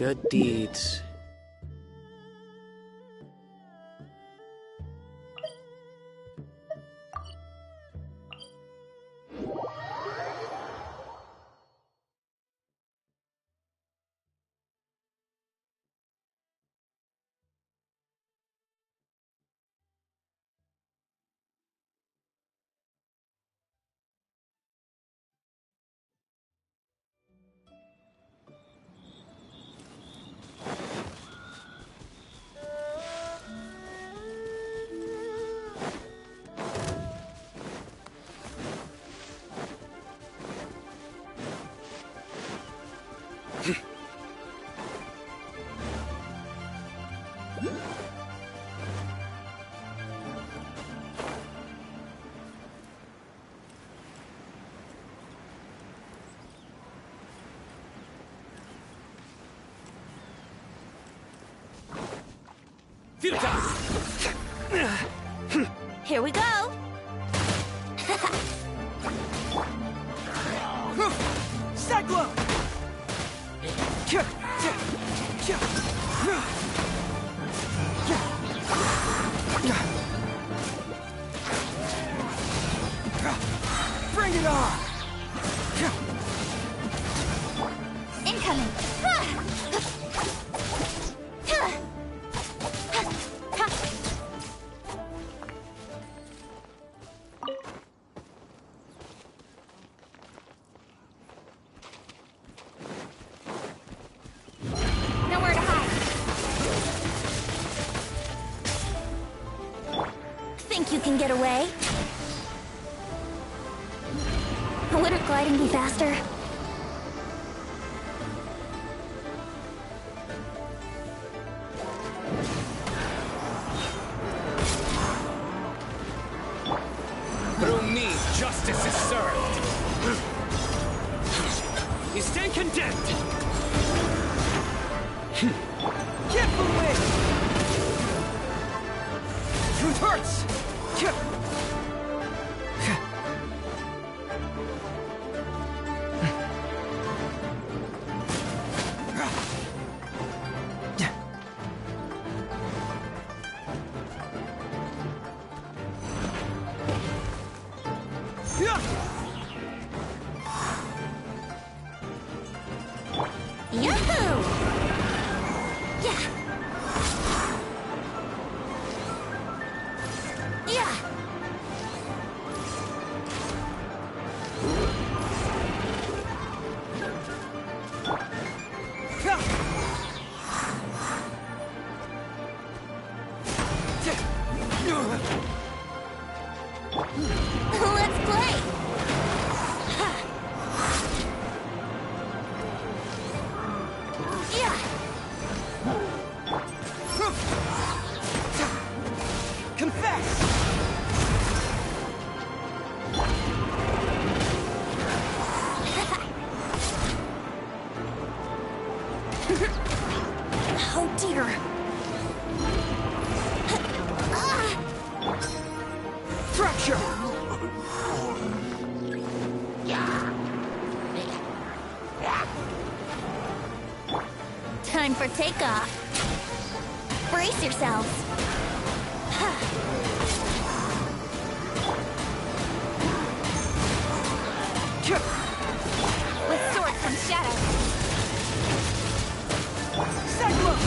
good deeds. Here we go! Cyclone! Bring it on! Incoming! Nowhere to hide. Think you can get away? Wouldn't gliding be faster? Through me, justice is served. You stand condemned. Get away! Truth hurts! Yahoo! Yeah! Yeah! Let's play! Yeah! Confess! Oh dear! Fracture! Time for takeoff. Brace yourselves. With sword comes shadow. Cyclone!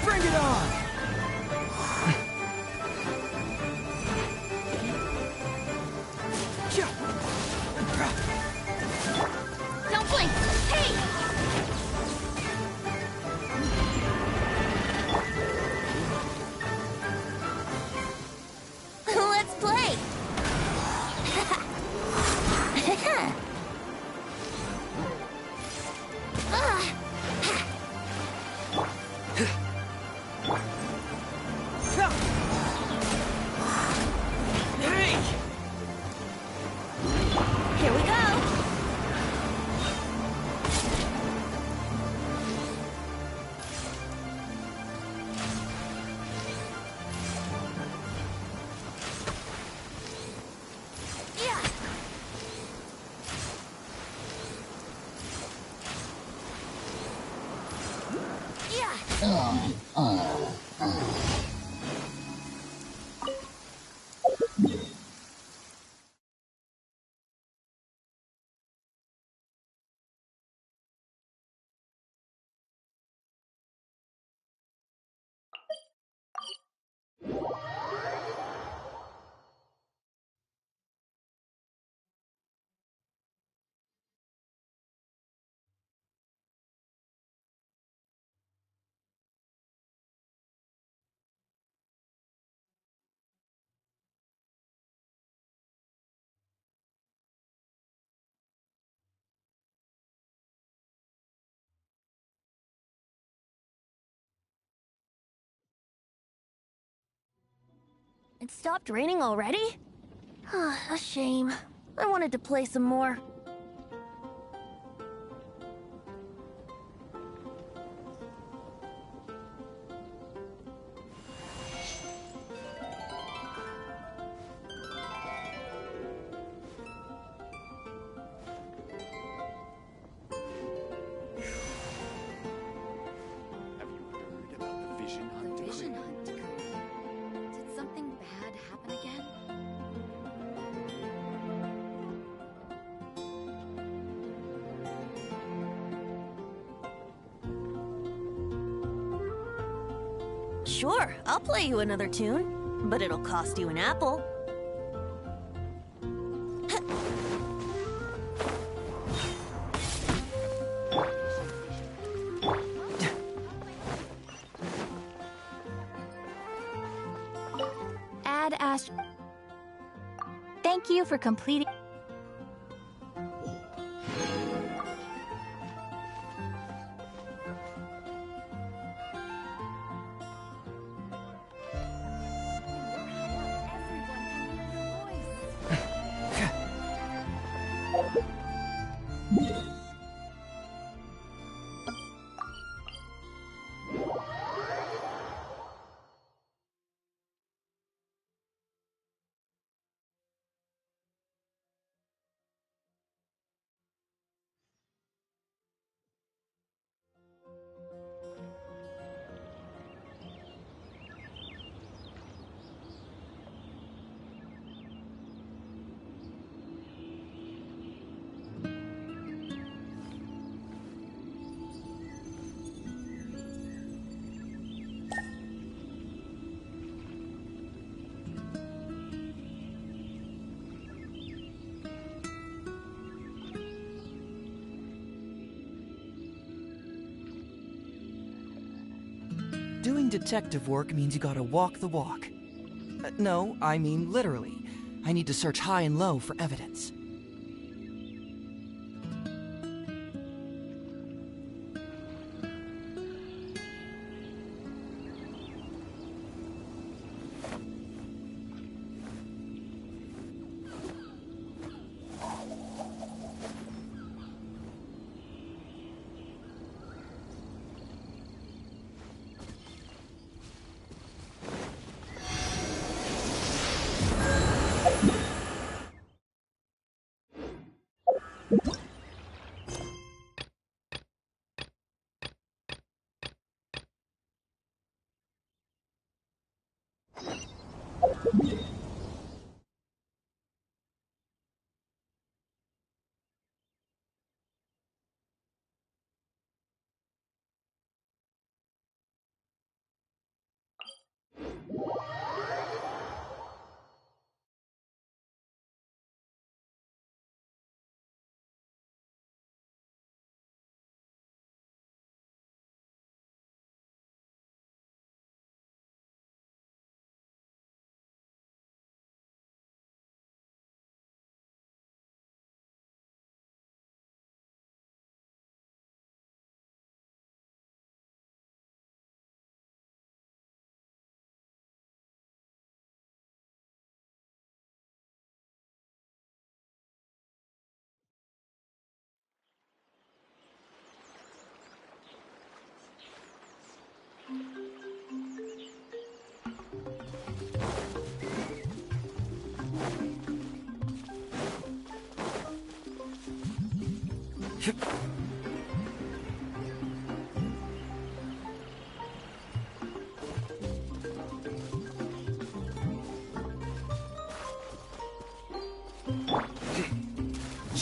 Bring it on! Don't blink! Hey! Let's play! Hey! Here we go! It stopped raining already? A shame. I wanted to play some more. Have you heard about the Vision Hunt decree? Vision Hunt decree. Did something bad happen again? Sure, I'll play you another tune, but it'll cost you an apple. Ad Ast. Thank you for completing. Doing detective work means you gotta walk the walk. No, I mean literally. I need to search high and low for evidence.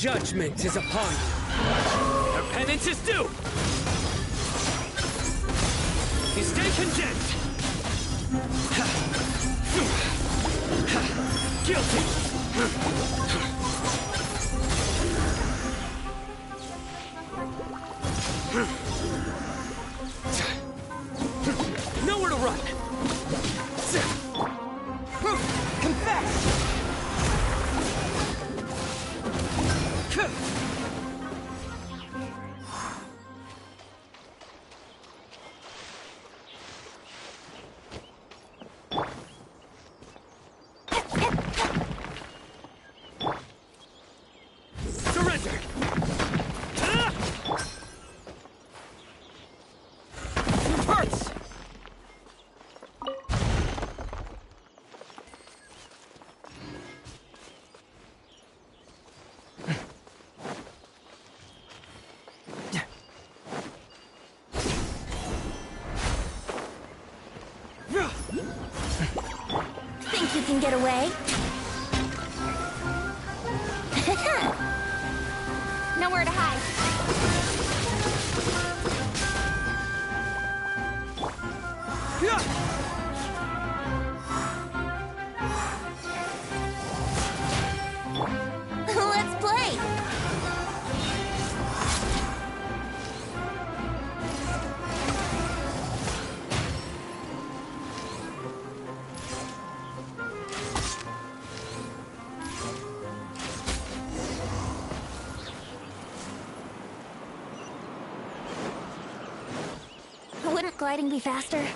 Judgment is upon you. Your penance is due. You stand condemned. Guilty. Nowhere to run. Confess! Surrender. Hurts. Think you can get away? Nowhere to hide. Let's play! Wouldn't gliding be faster?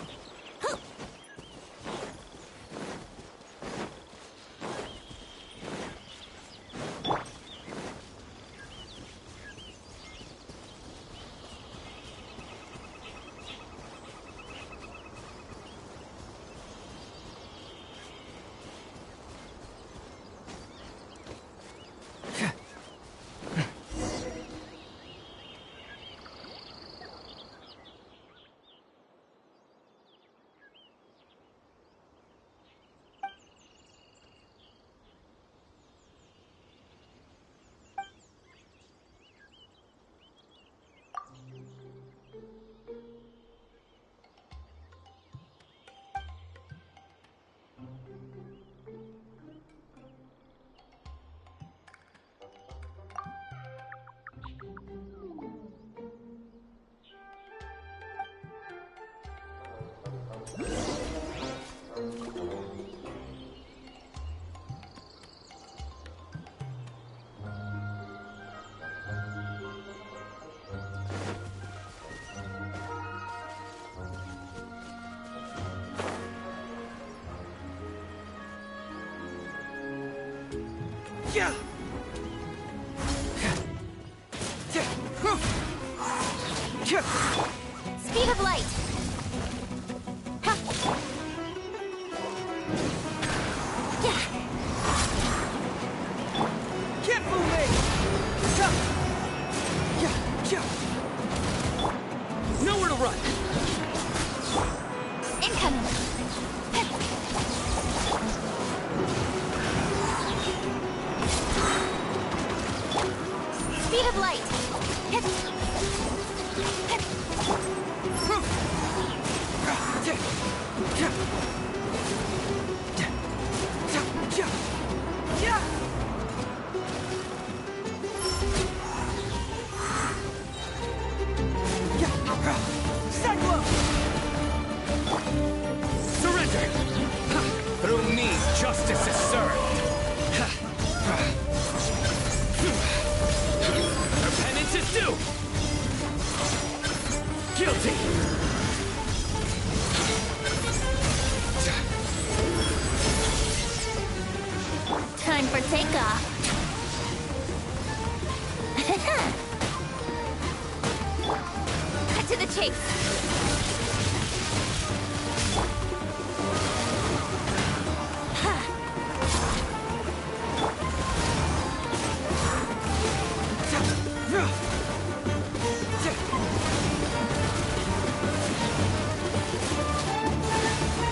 Yeah! Speed of light! Ha. Yeah. Can't fool me! Nowhere to run. Incoming! Speed of light! Surrender. Through me, justice is served. Her penance is due. Guilty. Time for takeoff. Cut to the chase.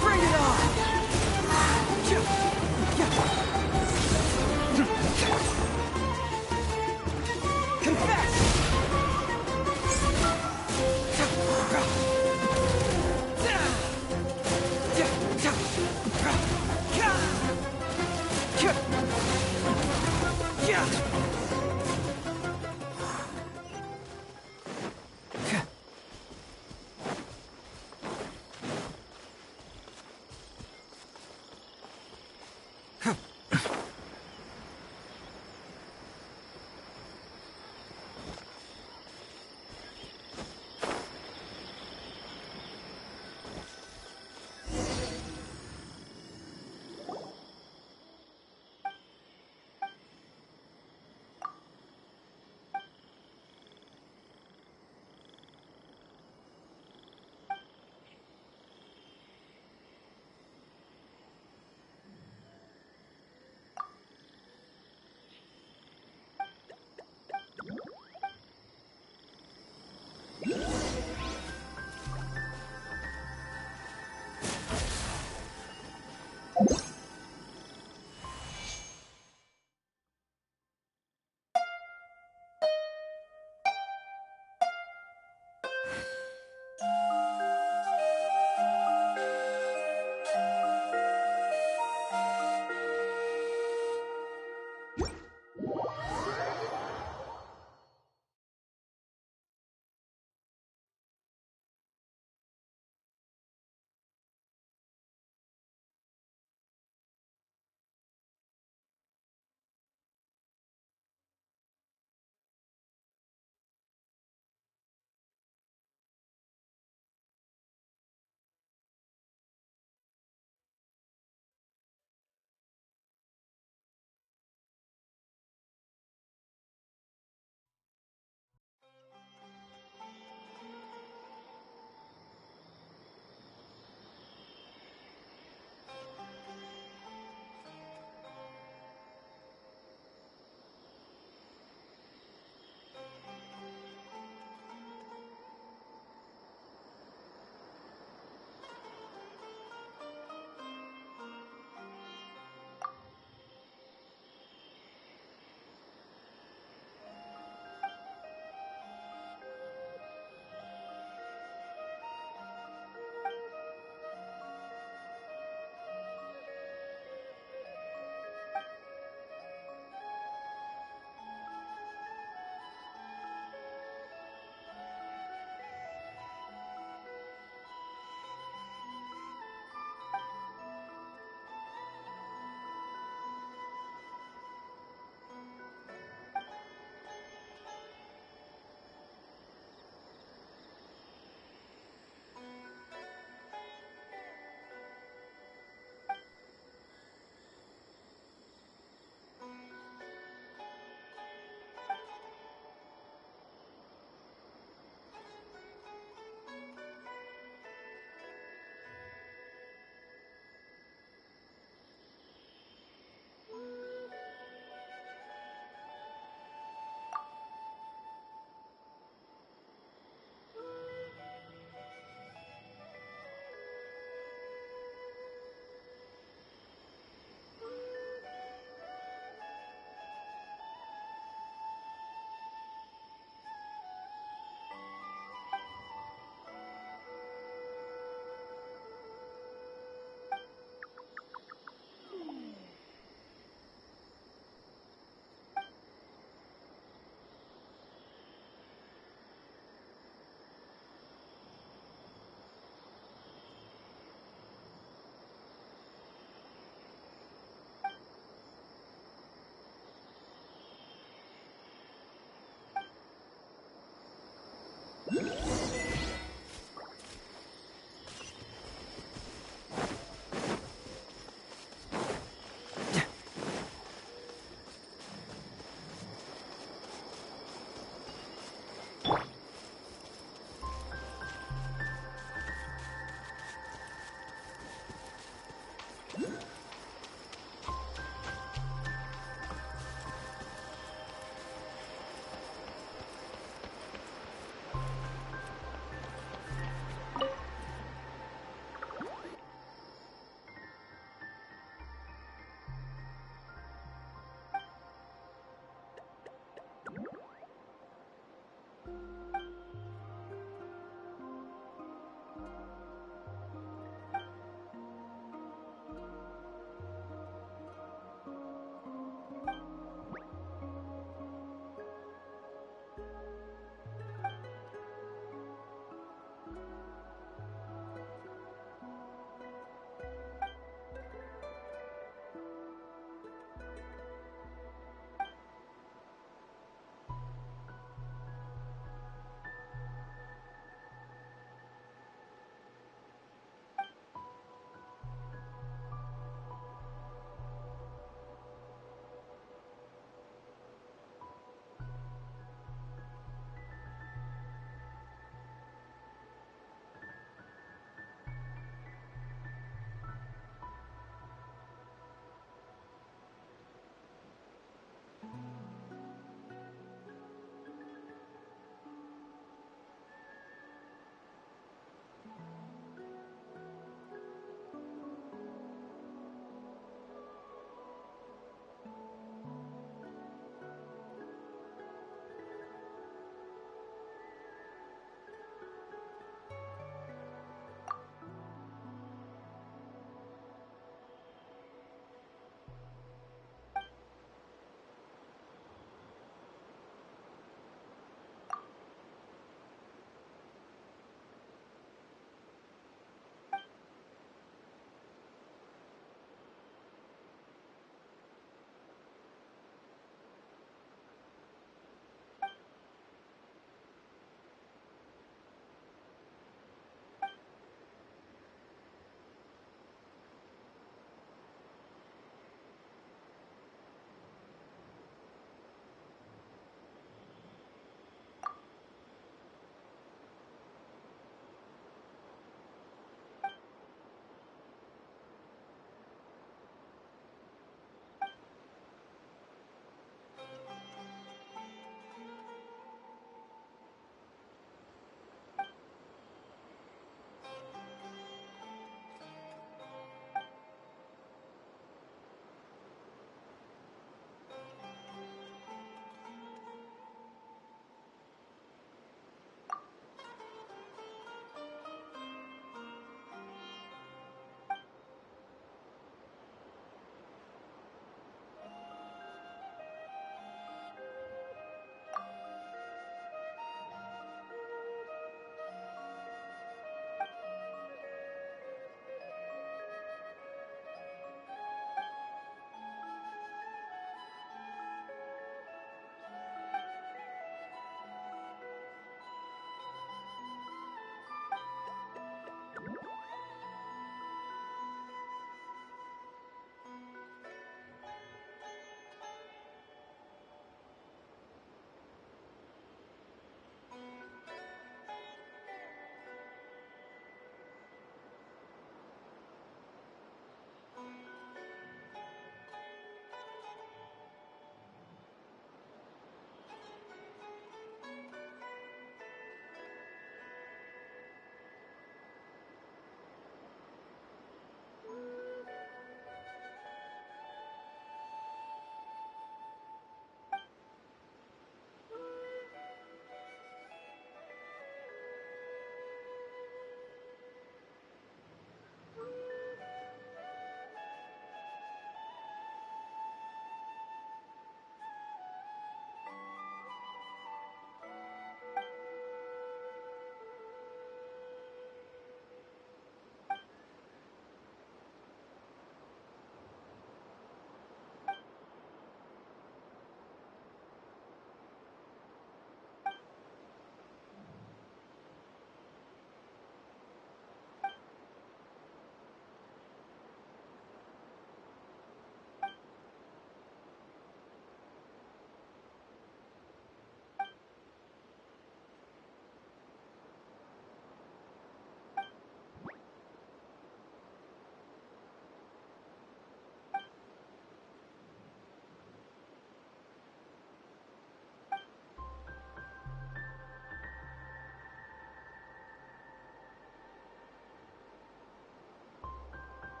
Bring it on! Confess!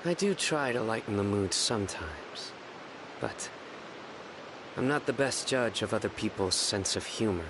I do try to lighten the mood sometimes, but I'm not the best judge of other people's sense of humor.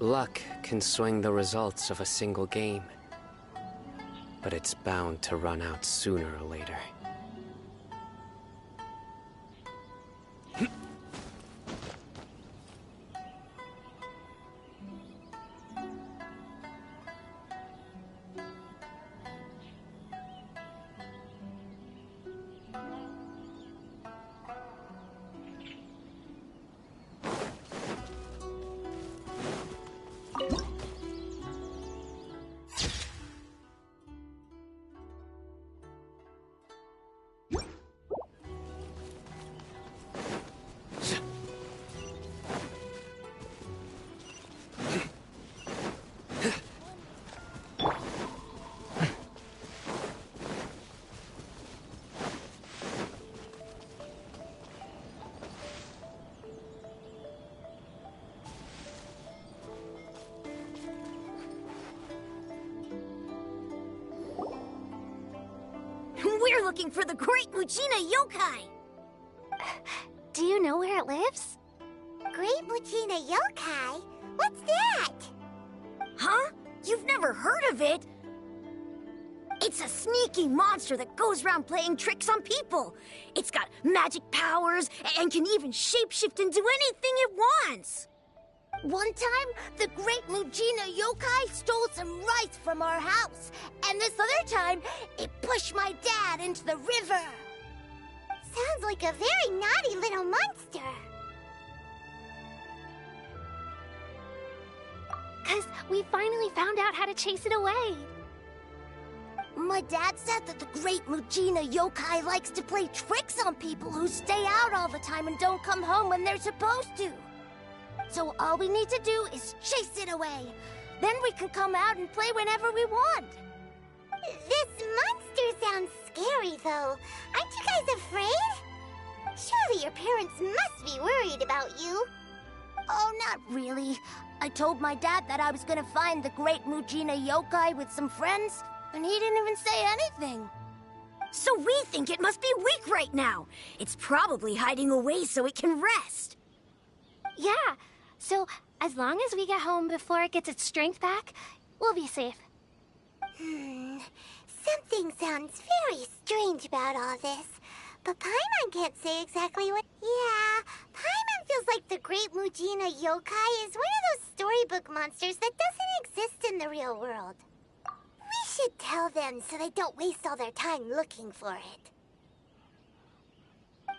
Luck can swing the results of a single game, but it's bound to run out sooner or later. We're looking for the Great Mujina Yokai! Do you know where it lives? Great Mujina Yokai? What's that? Huh? You've never heard of it? It's a sneaky monster that goes around playing tricks on people. It's got magic powers and can even shapeshift into anything it wants. One time, the Great Mujina Yokai stole some rice from our house. And this other time, it pushed my dad into the river. Sounds like a very naughty little monster. 'Cause we finally found out how to chase it away. My dad said that the Great Mujina Yokai likes to play tricks on people who stay out all the time and don't come home when they're supposed to. So all we need to do is chase it away. Then we can come out and play whenever we want. This monster sounds scary, though. Aren't you guys afraid? Surely your parents must be worried about you. Oh, not really. I told my dad that I was gonna find the Great Mujina Yokai with some friends, and he didn't even say anything. So we think it must be weak right now. It's probably hiding away so it can rest. Yeah, so as long as we get home before it gets its strength back, we'll be safe. Something sounds very strange about all this. But Paimon can't say exactly what... Yeah, Paimon feels like the Great Mujina Yokai is one of those storybook monsters that doesn't exist in the real world. We should tell them so they don't waste all their time looking for it.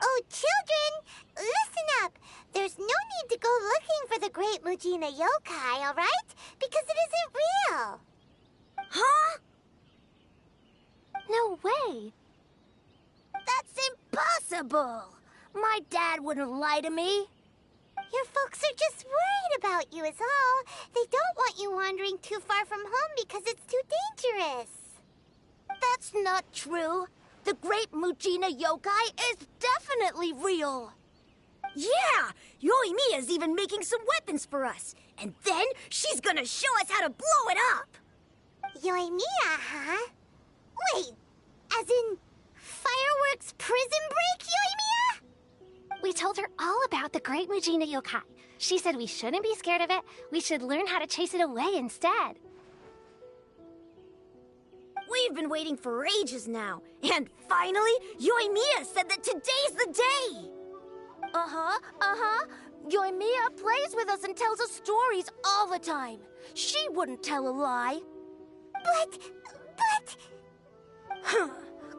Oh, children! Listen up! There's no need to go looking for the Great Mujina Yokai, alright? Because it isn't real! Huh? No way! That's impossible! My dad wouldn't lie to me. Your folks are just worried about you is all. They don't want you wandering too far from home because it's too dangerous. That's not true. The Great Mujina Yokai is definitely real. Yeah! Yoimiya's even making some weapons for us. And then she's gonna show us how to blow it up! Yoimiya, huh? Wait, as in fireworks prison break, Yoimiya? We told her all about the Great Mujina Yokai. She said we shouldn't be scared of it. We should learn how to chase it away instead. We've been waiting for ages now. And finally, Yoimiya said that today's the day! Yoimiya plays with us and tells us stories all the time. She wouldn't tell a lie. But...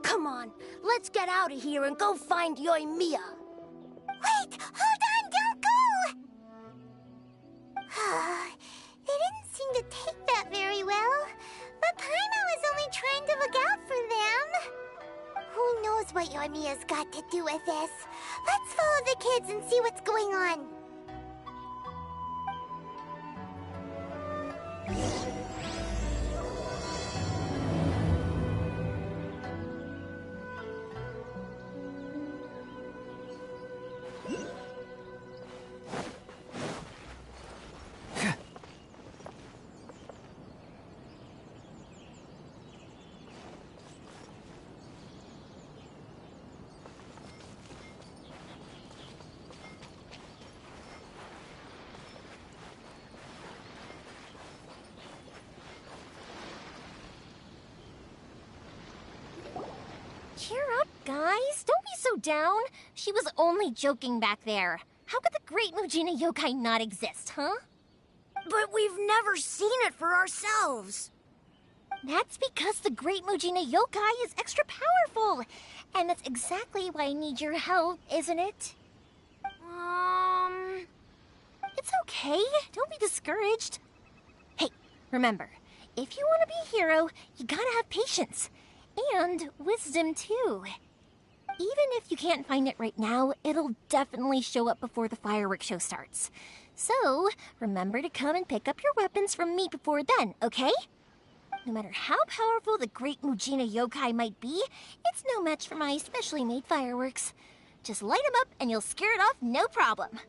Come on, let's get out of here and go find Yoimiya. Wait, hold on, don't go! They didn't seem to take that very well. But Paimon was only trying to look out for them. Who knows what Yoimiya's got to do with this? Let's follow the kids and see what's going on. Cheer up, guys. Don't be so down. She was only joking back there. How could the Great Mujina Yokai not exist, huh? But we've never seen it for ourselves. That's because the Great Mujina Yokai is extra powerful. And that's exactly why I need your help, isn't it? It's okay. Don't be discouraged. Hey, remember, if you want to be a hero, you gotta have patience. And wisdom, too. Even if you can't find it right now, it'll definitely show up before the fireworks show starts. So, remember to come and pick up your weapons from me before then, okay? No matter how powerful the Great Mujina Yokai might be, it's no match for my specially made fireworks. Just light them up and you'll scare it off no problem.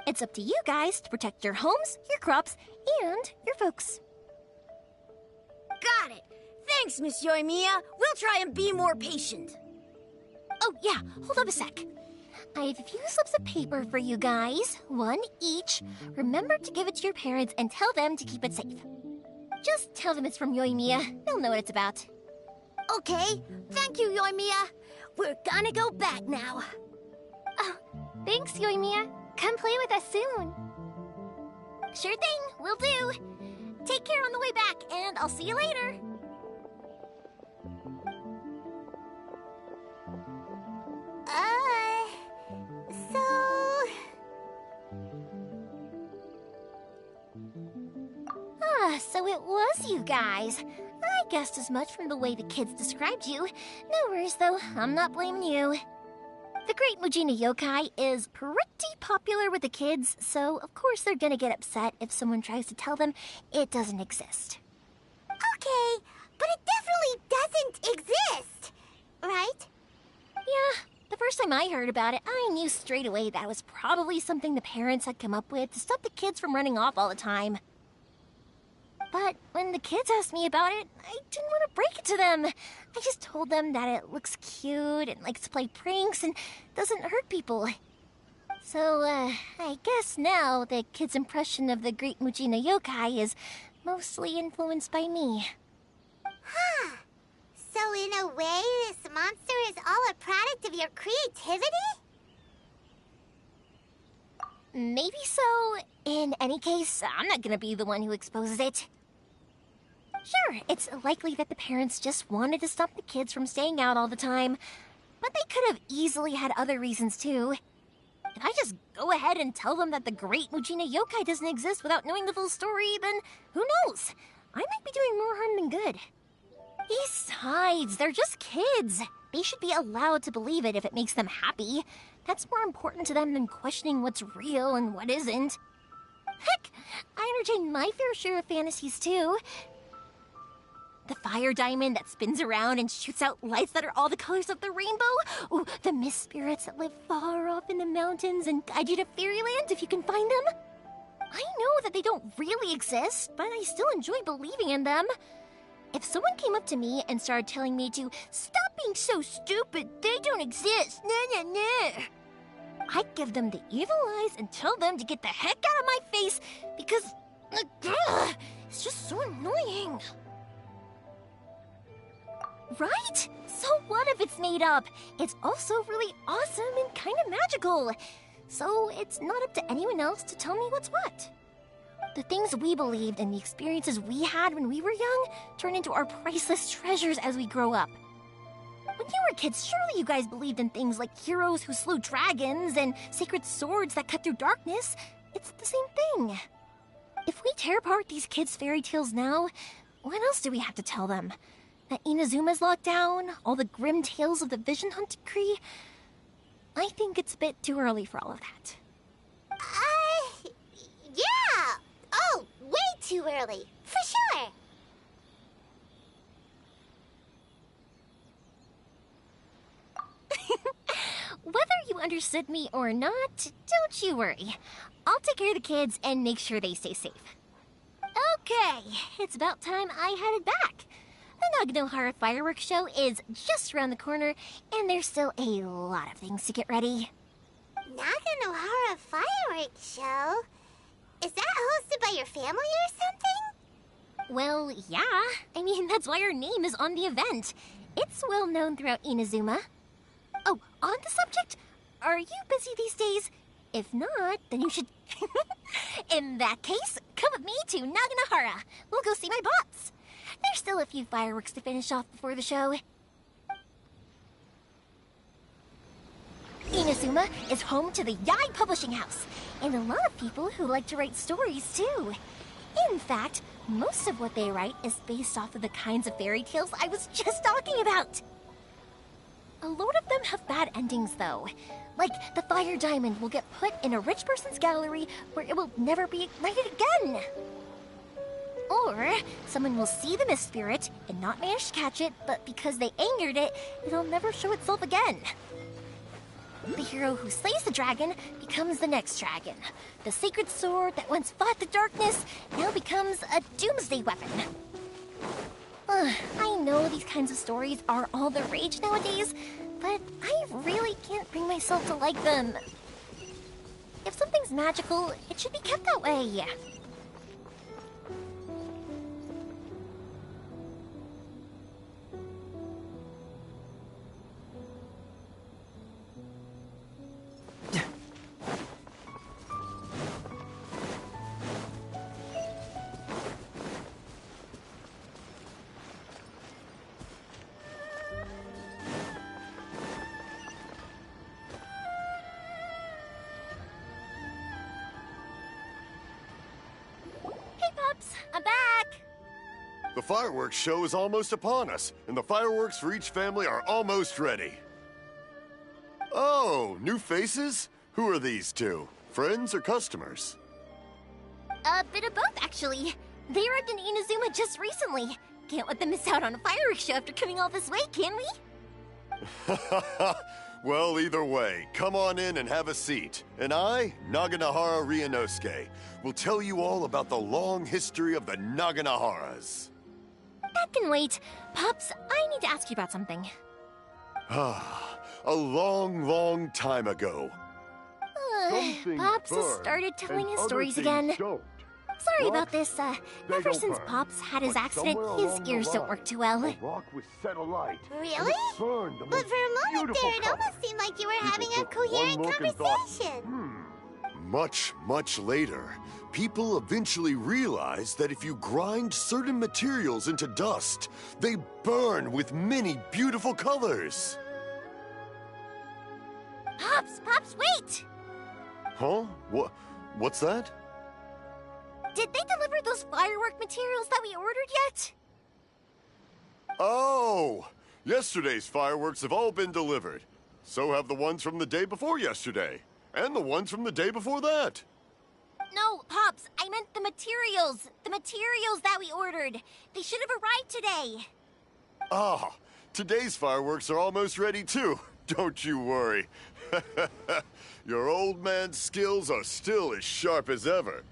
It's up to you guys to protect your homes, your crops, and your folks. Got it! Thanks, Miss Yoimiya. We'll try and be more patient. Oh, yeah, hold up a sec. I have a few slips of paper for you guys, one each. Remember to give it to your parents and tell them to keep it safe. Just tell them it's from Yoimiya. They'll know what it's about. Okay, thank you, Yoimiya. We're gonna go back now. Oh, thanks, Yoimiya. Come play with us soon. Sure thing, will do. Take care on the way back, and I'll see you later. So it was you guys. I guessed as much from the way the kids described you. No worries, though. I'm not blaming you. The Great Mujina Yokai is pretty popular with the kids, so of course they're gonna get upset if someone tries to tell them it doesn't exist. Okay, but it definitely doesn't exist, right? Yeah, the first time I heard about it, I knew straight away that was probably something the parents had come up with to stop the kids from running off all the time. But when the kids asked me about it, I didn't want to break it to them. I just told them that it looks cute and likes to play pranks and doesn't hurt people. So, I guess now the kids' impression of the Great Mujina Yokai is mostly influenced by me. Huh. So in a way, this monster is all a product of your creativity? Maybe so. In any case, I'm not gonna be the one who exposes it. Sure, it's likely that the parents just wanted to stop the kids from staying out all the time, but they could have easily had other reasons too. If I just go ahead and tell them that the Great Mujina Yokai doesn't exist without knowing the full story, then who knows? I might be doing more harm than good. Besides, they're just kids. They should be allowed to believe it if it makes them happy. That's more important to them than questioning what's real and what isn't. Heck, I entertain my fair share of fantasies too. The fire diamond that spins around and shoots out lights that are all the colors of the rainbow. Ooh, the mist spirits that live far off in the mountains and guide you to fairyland if you can find them. I know that they don't really exist, but I still enjoy believing in them. If someone came up to me and started telling me to stop being so stupid, they don't exist, nah, nah, nah, I'd give them the evil eyes and tell them to get the heck out of my face because it's just so annoying. Right? So what if it's made up? It's also really awesome and kind of magical. So it's not up to anyone else to tell me what's what. The things we believed and the experiences we had when we were young turn into our priceless treasures as we grow up. When you were kids, surely you guys believed in things like heroes who slew dragons and sacred swords that cut through darkness. It's the same thing. If we tear apart these kids' fairy tales now, what else do we have to tell them? That Inazuma's locked down? All the grim tales of the Vision Hunt Decree? I think it's a bit too early for all of that. Yeah! Oh, way too early, for sure. Whether you understood me or not, don't you worry. I'll take care of the kids and make sure they stay safe. Okay, it's about time I headed back. The Naganohara fireworks show is just around the corner, and there's still a lot of things to get ready. Naganohara fireworks show? Is that hosted by your family or something? Well, yeah. I mean, that's why our name is on the event. It's well known throughout Inazuma. Oh, on the subject, are you busy these days? If not, then you should... In that case, come with me to Naganohara. We'll go see my bots. There's still a few fireworks to finish off before the show. Inazuma is home to the Yai Publishing House, and a lot of people who like to write stories too. In fact, most of what they write is based off of the kinds of fairy tales I was just talking about. A lot of them have bad endings though. Like the fire diamond will get put in a rich person's gallery where it will never be ignited again. Or someone will see the mist spirit and not manage to catch it, but because they angered it, it'll never show itself again. The hero who slays the dragon becomes the next dragon. The sacred sword that once fought the darkness now becomes a doomsday weapon. I know these kinds of stories are all the rage nowadays, but I really can't bring myself to like them. If something's magical, it should be kept that way. I'm back! The fireworks show is almost upon us, and the fireworks for each family are almost ready. Oh, new faces? Who are these two? Friends or customers? A bit of both, actually. They arrived in Inazuma just recently. Can't let them miss out on a fireworks show after coming all this way, can we? Well, either way, come on in and have a seat. And I, Naganohara Ryunosuke, will tell you all about the long history of the Naganoharas. That can wait. Pops, I need to ask you about something. A long, long time ago. Pops has started telling his stories again. Sorry about this. Ever since Pops had his accident, his ears don't work too well. Really? But for a moment there, it almost seemed like you were having a coherent conversation. Much, much later, people eventually realized that if you grind certain materials into dust, they burn with many beautiful colors. Pops, wait! Huh? What's that? Did they deliver those firework materials that we ordered yet? Oh! Yesterday's fireworks have all been delivered. So have the ones from the day before yesterday. And the ones from the day before that. No, Pops, I meant the materials. The materials that we ordered. They should have arrived today. Ah, today's fireworks are almost ready too. Don't you worry. Your old man's skills are still as sharp as ever.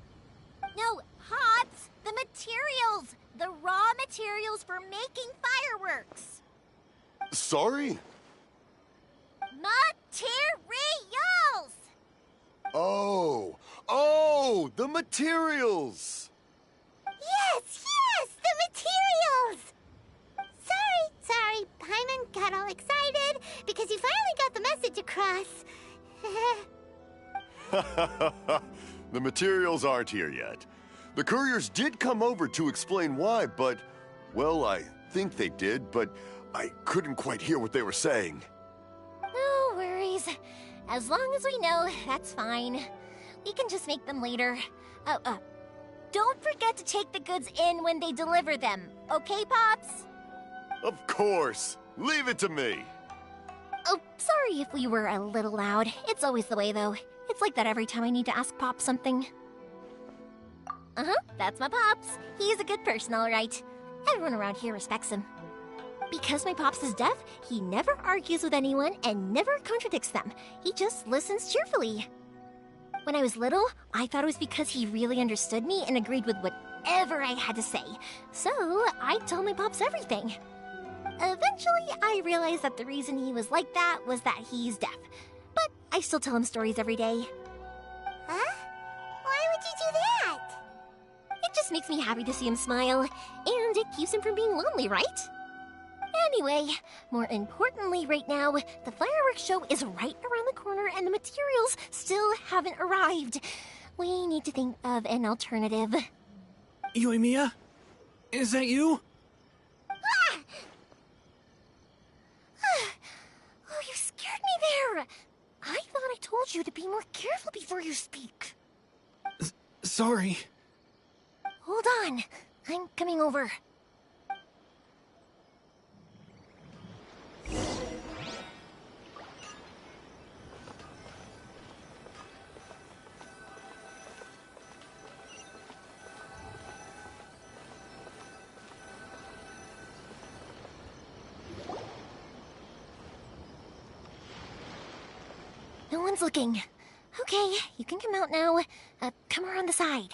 No, Pops, the materials. The raw materials for making fireworks. Sorry? Materials! Oh, the materials! Yes, the materials! Sorry, Paimon got all excited because he finally got the message across. The materials aren't here yet. The couriers did come over to explain why, but, well, I think they did, but I couldn't quite hear what they were saying. No worries. As long as we know, that's fine. We can just make them later. Don't forget to take the goods in when they deliver them, okay, Pops? Of course. Leave it to me. Oh, sorry if we were a little loud. It's always the way, though. It's like that every time I need to ask Pop something. That's my Pops. He's a good person, all right. Everyone around here respects him. Because my Pops is deaf, he never argues with anyone and never contradicts them. He just listens cheerfully. When I was little, I thought it was because he really understood me and agreed with whatever I had to say. So, I told my Pops everything. Eventually, I realized that the reason he was like that was that he's deaf. But I still tell him stories every day. Huh? Why would you do that? It just makes me happy to see him smile, and it keeps him from being lonely, right? Anyway, more importantly right now, the fireworks show is right around the corner and the materials still haven't arrived. We need to think of an alternative. Yoimiya? Is that you? Oh, you scared me there! I thought I told you to be more careful before you speak. Sorry. Hold on. I'm coming over. No one's looking. Okay, you can come out now. Come around the side.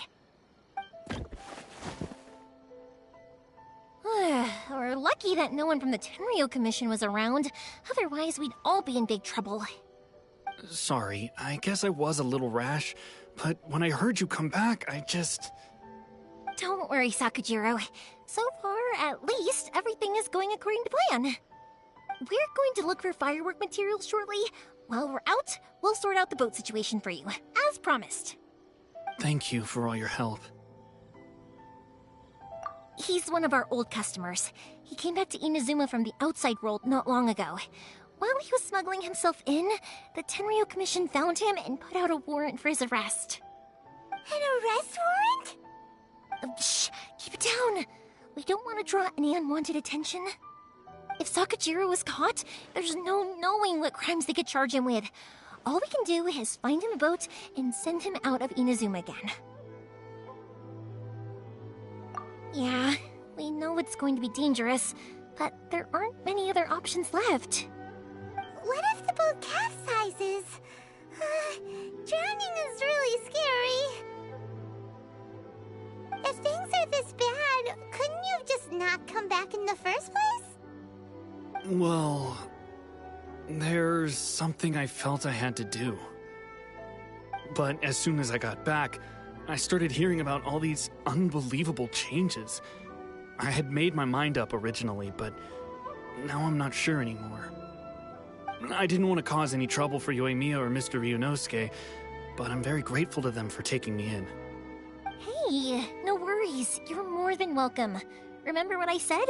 We're lucky that no one from the Tenryo Commission was around. Otherwise, we'd all be in big trouble. Sorry, I guess I was a little rash, but when I heard you come back, I just... Don't worry, Sakujiro. So far, at least, everything is going according to plan. We're going to look for firework materials shortly. While we're out, we'll sort out the boat situation for you, as promised. Thank you for all your help. He's one of our old customers. He came back to Inazuma from the outside world not long ago. While he was smuggling himself in, the Tenryo Commission found him and put out a warrant for his arrest. An arrest warrant? Shh! Keep it down! We don't want to draw any unwanted attention. If Sakujiro was caught, there's no knowing what crimes they could charge him with. All we can do is find him a boat and send him out of Inazuma again. Yeah, we know it's going to be dangerous, but there aren't many other options left. What if the boat capsizes? Drowning is really scary. If things are this bad, couldn't you have just not come back in the first place? Well, there's something I felt I had to do. But as soon as I got back, I started hearing about all these unbelievable changes. I had made my mind up originally, but now I'm not sure anymore. I didn't want to cause any trouble for Yoimiya or Mr. Ryunosuke, but I'm very grateful to them for taking me in. Hey, no worries. You're more than welcome. Remember what I said?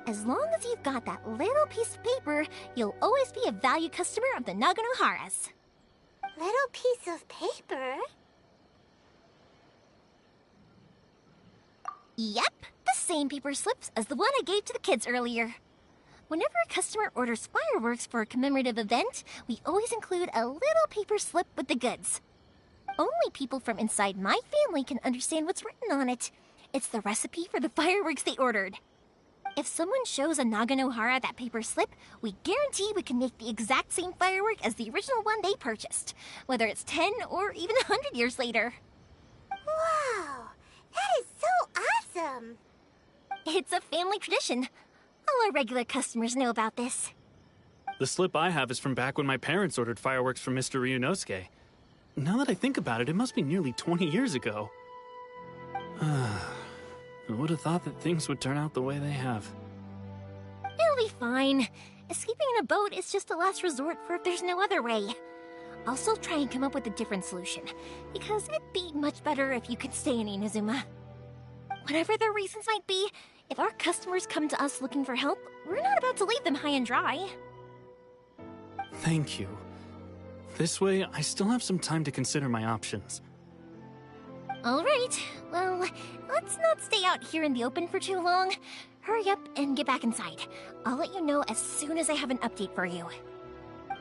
As long as you've got that little piece of paper, you'll always be a valued customer of the Naganoharas. Little piece of paper? Yep, the same paper slips as the one I gave to the kids earlier. Whenever a customer orders fireworks for a commemorative event, we always include a little paper slip with the goods. Only people from inside my family can understand what's written on it. It's the recipe for the fireworks they ordered. If someone shows a Naganohara that paper slip, we guarantee we can make the exact same firework as the original one they purchased, whether it's 10 or even 100 years later. Wow, that is so awesome. It's a family tradition. All our regular customers know about this. The slip I have is from back when my parents ordered fireworks from Mr. Ryunosuke. Now that I think about it, it must be nearly 20 years ago. I would have thought that things would turn out the way they have. It'll be fine. Escaping in a boat is just a last resort for if there's no other way. I'll still try and come up with a different solution, because it'd be much better if you could stay in Inazuma. Whatever their reasons might be, if our customers come to us looking for help, we're not about to leave them high and dry. Thank you. This way, I still have some time to consider my options. All right, well, let's not stay out here in the open for too long. Hurry up and get back inside. I'll let you know as soon as I have an update for you.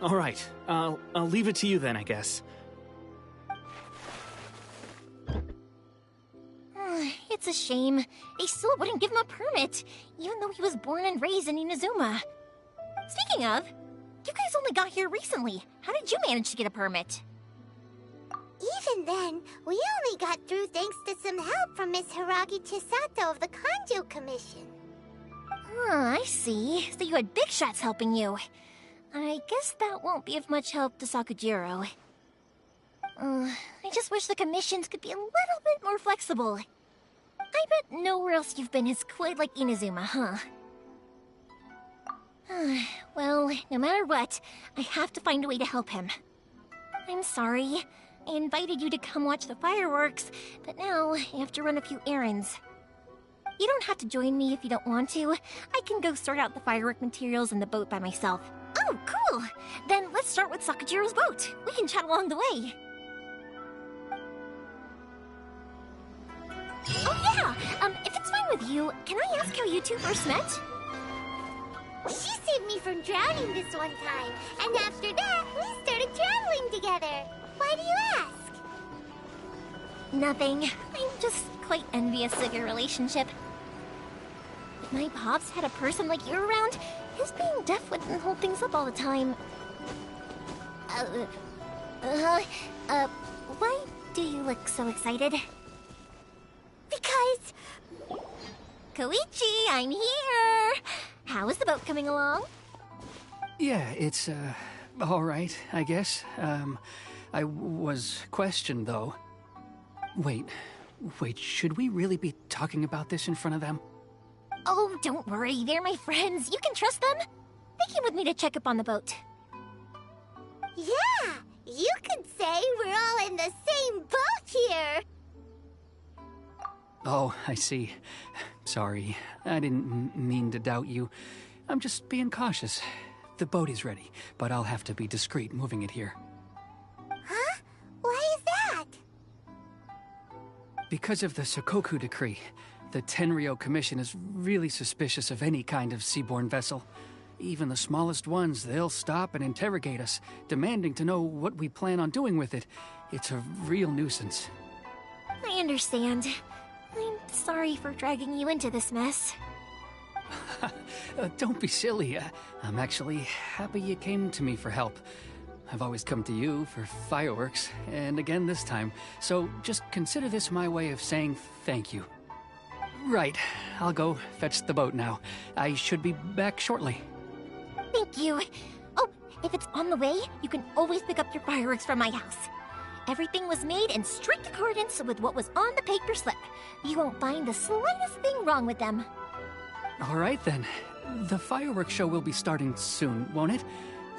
All right, I'll leave it to you then, I guess. It's a shame. They still wouldn't give him a permit, even though he was born and raised in Inazuma. Speaking of, you guys only got here recently. How did you manage to get a permit? Even then, we only got through thanks to some help from Miss Hiragi Chisato of the Kanjo Commission. I see. So you had big shots helping you. I guess that won't be of much help to Sakujiro. I just wish the commissions could be a little bit more flexible. I bet nowhere else you've been is quite like Inazuma, huh? Well, no matter what, I have to find a way to help him. I'm sorry. I invited you to come watch the fireworks, but now I have to run a few errands. You don't have to join me if you don't want to. I can go sort out the firework materials in the boat by myself. Oh, cool! Then let's start with Sakujiro's boat. We can chat along the way. Oh yeah! If it's fine with you, can I ask how you two first met? She saved me from drowning this one time, and after that, we started traveling together. Why do you ask? Nothing. I'm just quite envious of your relationship. If my pops had a person like you around, his being deaf wouldn't hold things up all the time. Why do you look so excited? Because... Koichi, I'm here! How is the boat coming along? Yeah, it's, all right, I guess. I was questioned, though. Wait, should we really be talking about this in front of them? Oh, don't worry, they're my friends. You can trust them. They came with me to check up on the boat. Yeah, you could say we're all in the same boat here. Oh, I see. Sorry, I didn't mean to doubt you. I'm just being cautious. The boat is ready, but I'll have to be discreet moving it here. Huh? Why is that? Because of the Sokoku Decree, the Tenryo Commission is really suspicious of any kind of seaborne vessel. Even the smallest ones, they'll stop and interrogate us, demanding to know what we plan on doing with it. It's a real nuisance. I understand. I'm sorry for dragging you into this mess. Don't be silly. I'm actually happy you came to me for help. I've always come to you for fireworks, and again this time, so just consider this my way of saying thank you. Right, I'll go fetch the boat now. I should be back shortly. Thank you. Oh, if it's on the way, you can always pick up your fireworks from my house. Everything was made in strict accordance with what was on the paper slip. You won't find the slightest thing wrong with them. All right then. The fireworks show will be starting soon, won't it?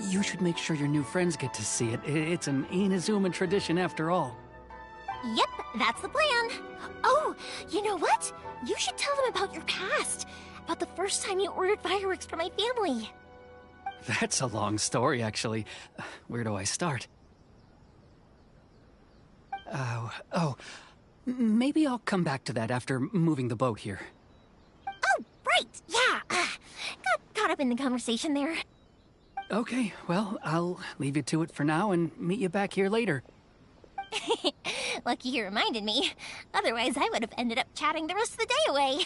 You should make sure your new friends get to see it. It's an Inazuma tradition after all. Yep, that's the plan. Oh, you know what? You should tell them about your past. About the first time you ordered fireworks for my family. That's a long story, actually. Where do I start? Maybe I'll come back to that after moving the boat here. Oh, right, yeah. Got caught up in the conversation there. Okay, well, I'll leave you to it for now and meet you back here later. Lucky you reminded me. Otherwise, I would have ended up chatting the rest of the day away.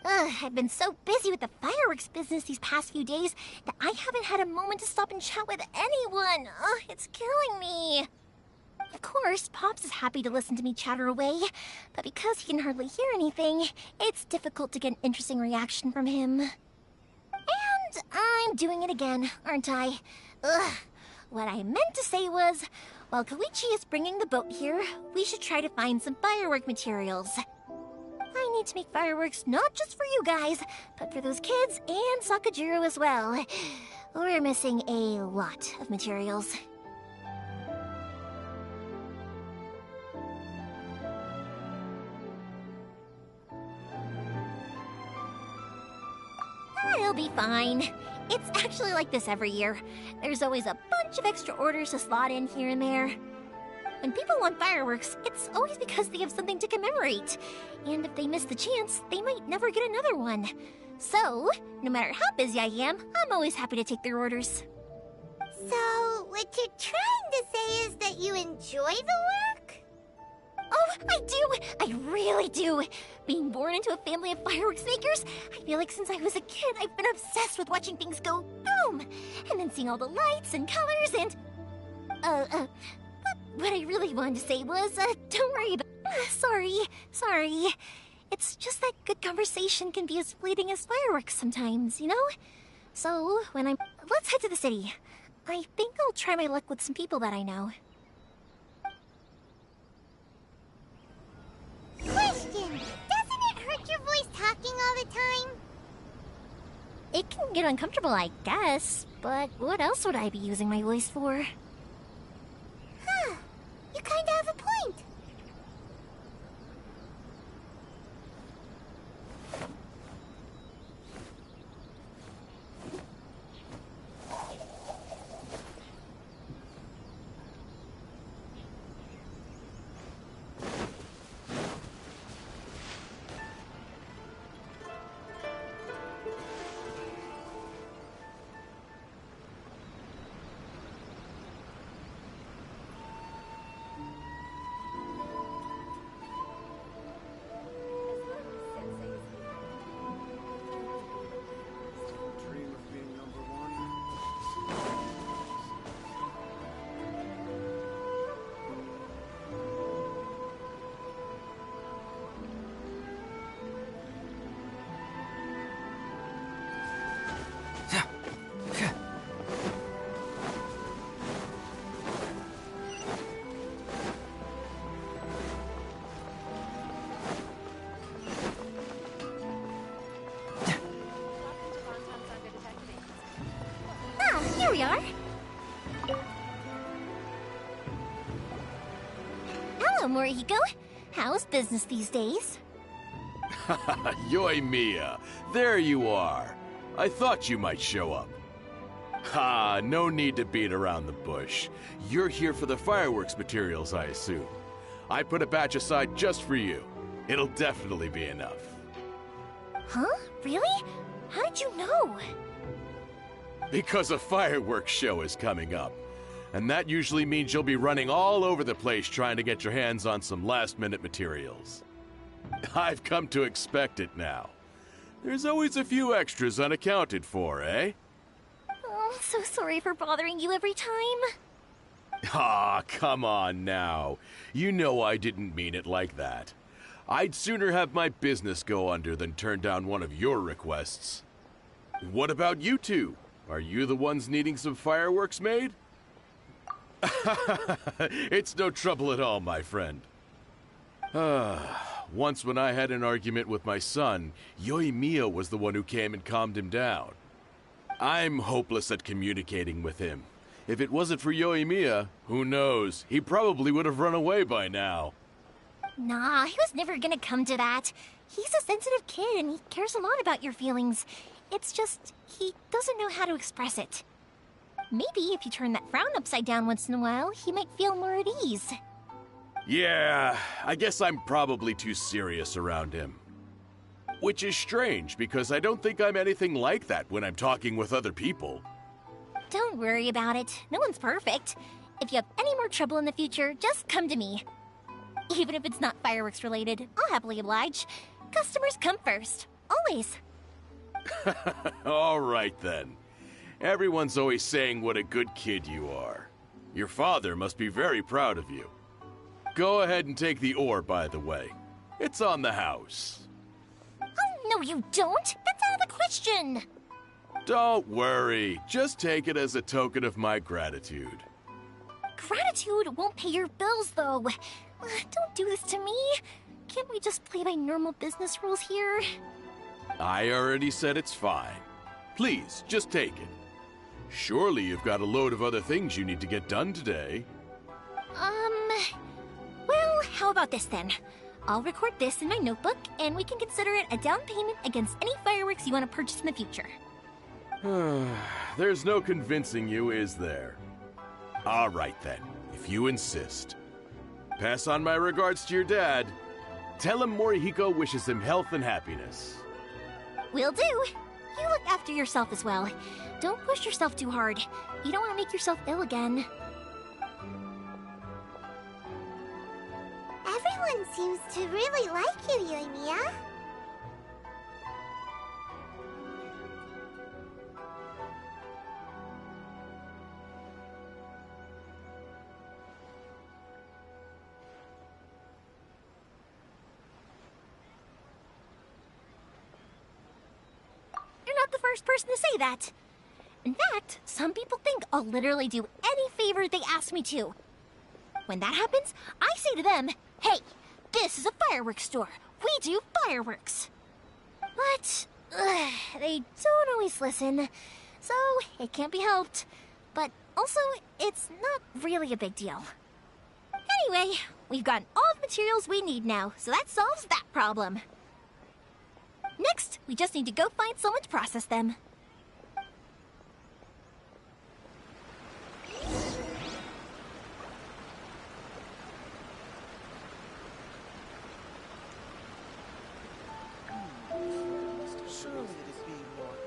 I've been so busy with the fireworks business these past few days that I haven't had a moment to stop and chat with anyone. It's killing me. Of course, Pops is happy to listen to me chatter away, but because he can hardly hear anything, it's difficult to get an interesting reaction from him. And I'm doing it again, aren't I? What I meant to say was, while Koichi is bringing the boat here, we should try to find some firework materials. I need to make fireworks not just for you guys, but for those kids and Sakajiro as well. We're missing a lot of materials. It'll be fine. It's actually like this every year. There's always a bunch of extra orders to slot in here and there. When people want fireworks, it's always because they have something to commemorate. And if they miss the chance, they might never get another one. So, no matter how busy I am, I'm always happy to take their orders. So, what you're trying to say is that you enjoy the work? Oh, I do! I really do! Being born into a family of fireworks makers, I feel like since I was a kid, I've been obsessed with watching things go boom! And then seeing all the lights and colors and... What I really wanted to say was, don't worry about... Sorry. It's just that good conversation can be as fleeting as fireworks sometimes, you know? So, let's head to the city. I think I'll try my luck with some people that I know. Question! Doesn't it hurt your voice talking all the time? It can get uncomfortable, I guess, but what else would I be using my voice for? Huh. You kinda have a point. Here we are. Hello, Morihiko. How's business these days? Yoimiya, there you are. I thought you might show up. Ha, no need to beat around the bush. You're here for the fireworks materials, I assume. I put a batch aside just for you. It'll definitely be enough. Huh? Really? How did you know? Because a fireworks show is coming up. And that usually means you'll be running all over the place trying to get your hands on some last-minute materials. I've come to expect it now. There's always a few extras unaccounted for, eh? Oh, I'm so sorry for bothering you every time. Ah, come on now. You know I didn't mean it like that. I'd sooner have my business go under than turn down one of your requests. What about you two? Are you the ones needing some fireworks made? It's no trouble at all, my friend. Once when I had an argument with my son, Yoimiya was the one who came and calmed him down. I'm hopeless at communicating with him. If it wasn't for Yoimiya, who knows, he probably would have run away by now. Nah, he was never gonna come to that. He's a sensitive kid and he cares a lot about your feelings. It's just, he doesn't know how to express it. Maybe if you turn that frown upside down once in a while, he might feel more at ease. Yeah, I guess I'm probably too serious around him. Which is strange, because I don't think I'm anything like that when I'm talking with other people. Don't worry about it. No one's perfect. If you have any more trouble in the future, just come to me. Even if it's not fireworks related, I'll happily oblige. Customers come first. Always. All right, then. Everyone's always saying what a good kid you are. Your father must be very proud of you. Go ahead and take the ore, by the way. It's on the house. Oh, no you don't! That's out of the question! Don't worry. Just take it as a token of my gratitude. Gratitude won't pay your bills, though. Don't do this to me. Can't we just play by normal business rules here? I already said it's fine. Please, just take it. Surely you've got a load of other things you need to get done today. Well, how about this then? I'll record this in my notebook, and we can consider it a down payment against any fireworks you want to purchase in the future. There's no convincing you, is there? All right then, if you insist. Pass on my regards to your dad. Tell him Morihiko wishes him health and happiness. Will do. You look after yourself as well. Don't push yourself too hard. You don't want to make yourself ill again. Everyone seems to really like you, Yoimiya. You're not the first person to say that. In fact, some people think I'll literally do any favor they ask me to. When that happens, I say to them, hey, this is a fireworks store. We do fireworks. But they don't always listen, so it can't be helped. But also, it's not really a big deal. Anyway, we've gotten all the materials we need now, so that solves that problem. Next, we just need to go find someone to process them.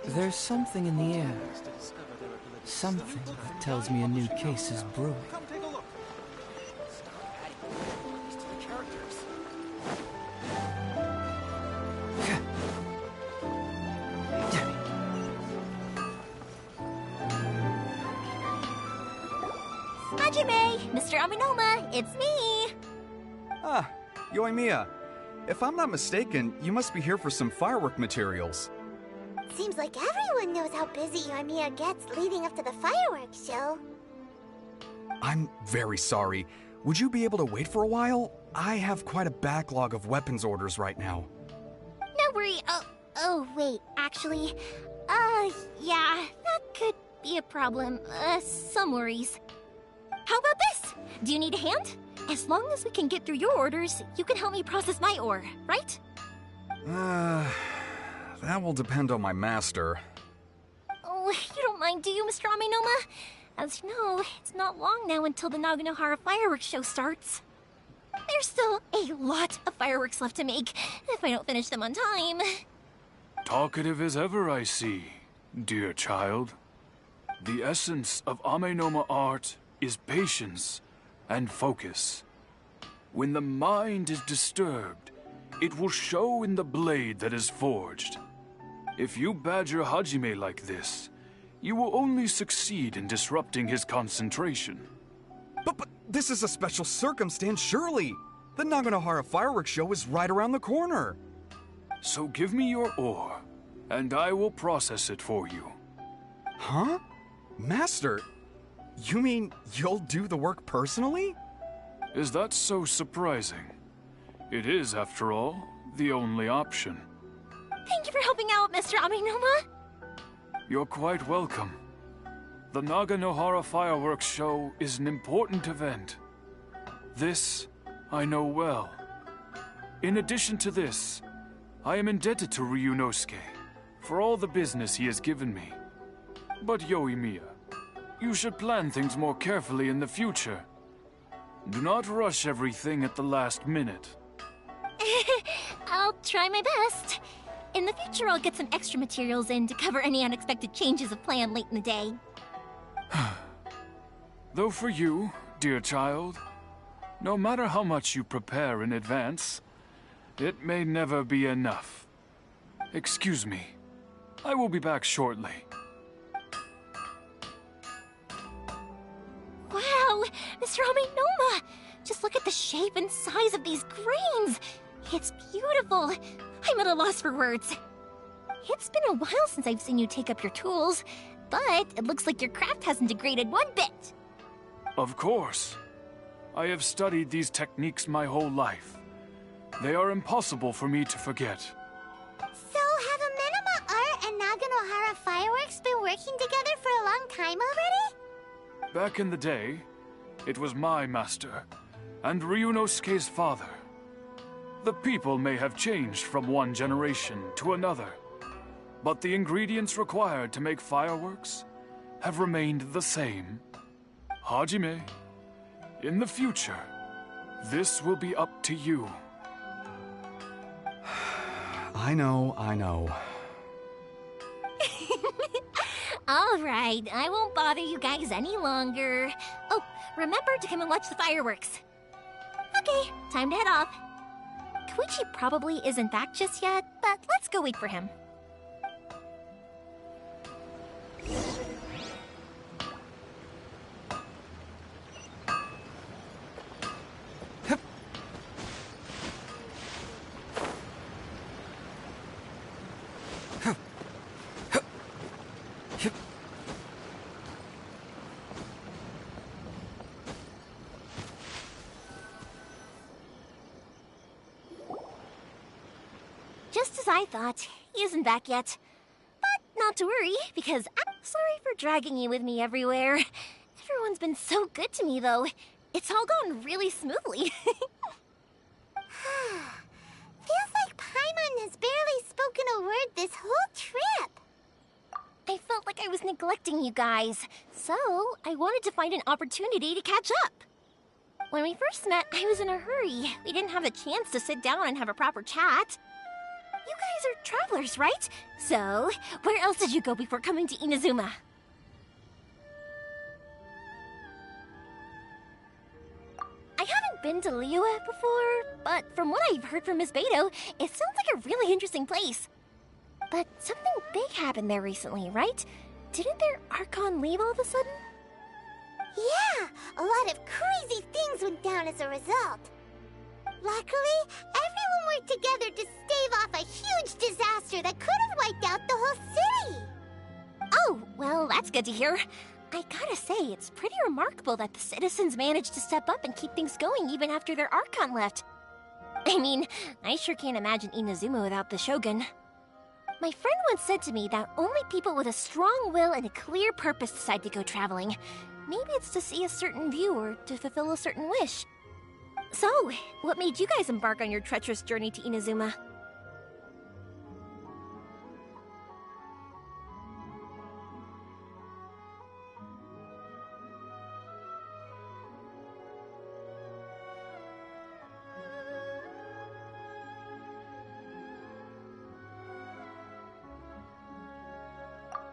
There's something in the air. Something that tells me a new case is brewing. Hajime! Mr. Aminoma, it's me! Ah, Yoimiya. If I'm not mistaken, you must be here for some firework materials. Seems like everyone knows how busy Yoimiya gets leading up to the fireworks show. I'm very sorry. Would you be able to wait for a while? I have quite a backlog of weapons orders right now. No worry. Oh, wait, actually, yeah, that could be a problem. Some worries. How about this? Do you need a hand? As long as we can get through your orders, you can help me process my ore, right? That will depend on my master. Oh, you don't mind, do you, Mr. Aminoma? As you know, it's not long now until the Naganohara fireworks show starts. There's still a lot of fireworks left to make, if I don't finish them on time. Talkative as ever, I see, dear child. The essence of Amenoma art is patience and focus. When the mind is disturbed, it will show in the blade that is forged. If you badger Hajime like this, you will only succeed in disrupting his concentration. But this is a special circumstance, surely. The Naganohara fireworks show is right around the corner. So give me your ore, and I will process it for you. Huh? Master, you mean you'll do the work personally? Is that so surprising? It is, after all, the only option. Thank you for helping out, Mr. Aminoma. You're quite welcome. The Naganohara fireworks show is an important event. This I know well. In addition to this, I am indebted to Ryunosuke for all the business he has given me. But Yoimiya, you should plan things more carefully in the future. Do not rush everything at the last minute. I'll try my best. In the future, I'll get some extra materials in to cover any unexpected changes of plan late in the day. Though for you, dear child, no matter how much you prepare in advance, it may never be enough. Excuse me. I will be back shortly. Wow, Mr. Amenoma! Just look at the shape and size of these grains! It's beautiful! I'm at a loss for words. It's been a while since I've seen you take up your tools, but it looks like your craft hasn't degraded one bit. Of course. I have studied these techniques my whole life. They are impossible for me to forget. So, have Amenoma Art and Naganohara Fireworks been working together for a long time already? Back in the day, it was my master, and Ryunosuke's father. The people may have changed from one generation to another, but the ingredients required to make fireworks have remained the same. Hajime, in the future, this will be up to you. I know. All right, I won't bother you guys any longer. Oh, remember to come and watch the fireworks. Okay, time to head off. Koichi probably isn't back just yet, but let's go wait for him. Just as I thought, he isn't back yet. But not to worry, because I'm sorry for dragging you with me everywhere. Everyone's been so good to me, though. It's all gone really smoothly. Feels like Paimon has barely spoken a word this whole trip. I felt like I was neglecting you guys, so I wanted to find an opportunity to catch up. When we first met, I was in a hurry. We didn't have a chance to sit down and have a proper chat. You guys are travelers, right? So, where else did you go before coming to Inazuma? I haven't been to Liyue before, but from what I've heard from Miss Beto, it sounds like a really interesting place. But something big happened there recently, right? Didn't their Archon leave all of a sudden? Yeah, a lot of crazy things went down as a result. Luckily, everyone worked together to stave off a huge disaster that could have wiped out the whole city. Oh, well, that's good to hear. I gotta say, it's pretty remarkable that the citizens managed to step up and keep things going even after their Archon left. I mean, I sure can't imagine Inazuma without the Shogun. My friend once said to me that only people with a strong will and a clear purpose decide to go traveling. Maybe it's to see a certain view or to fulfill a certain wish. So, what made you guys embark on your treacherous journey to Inazuma?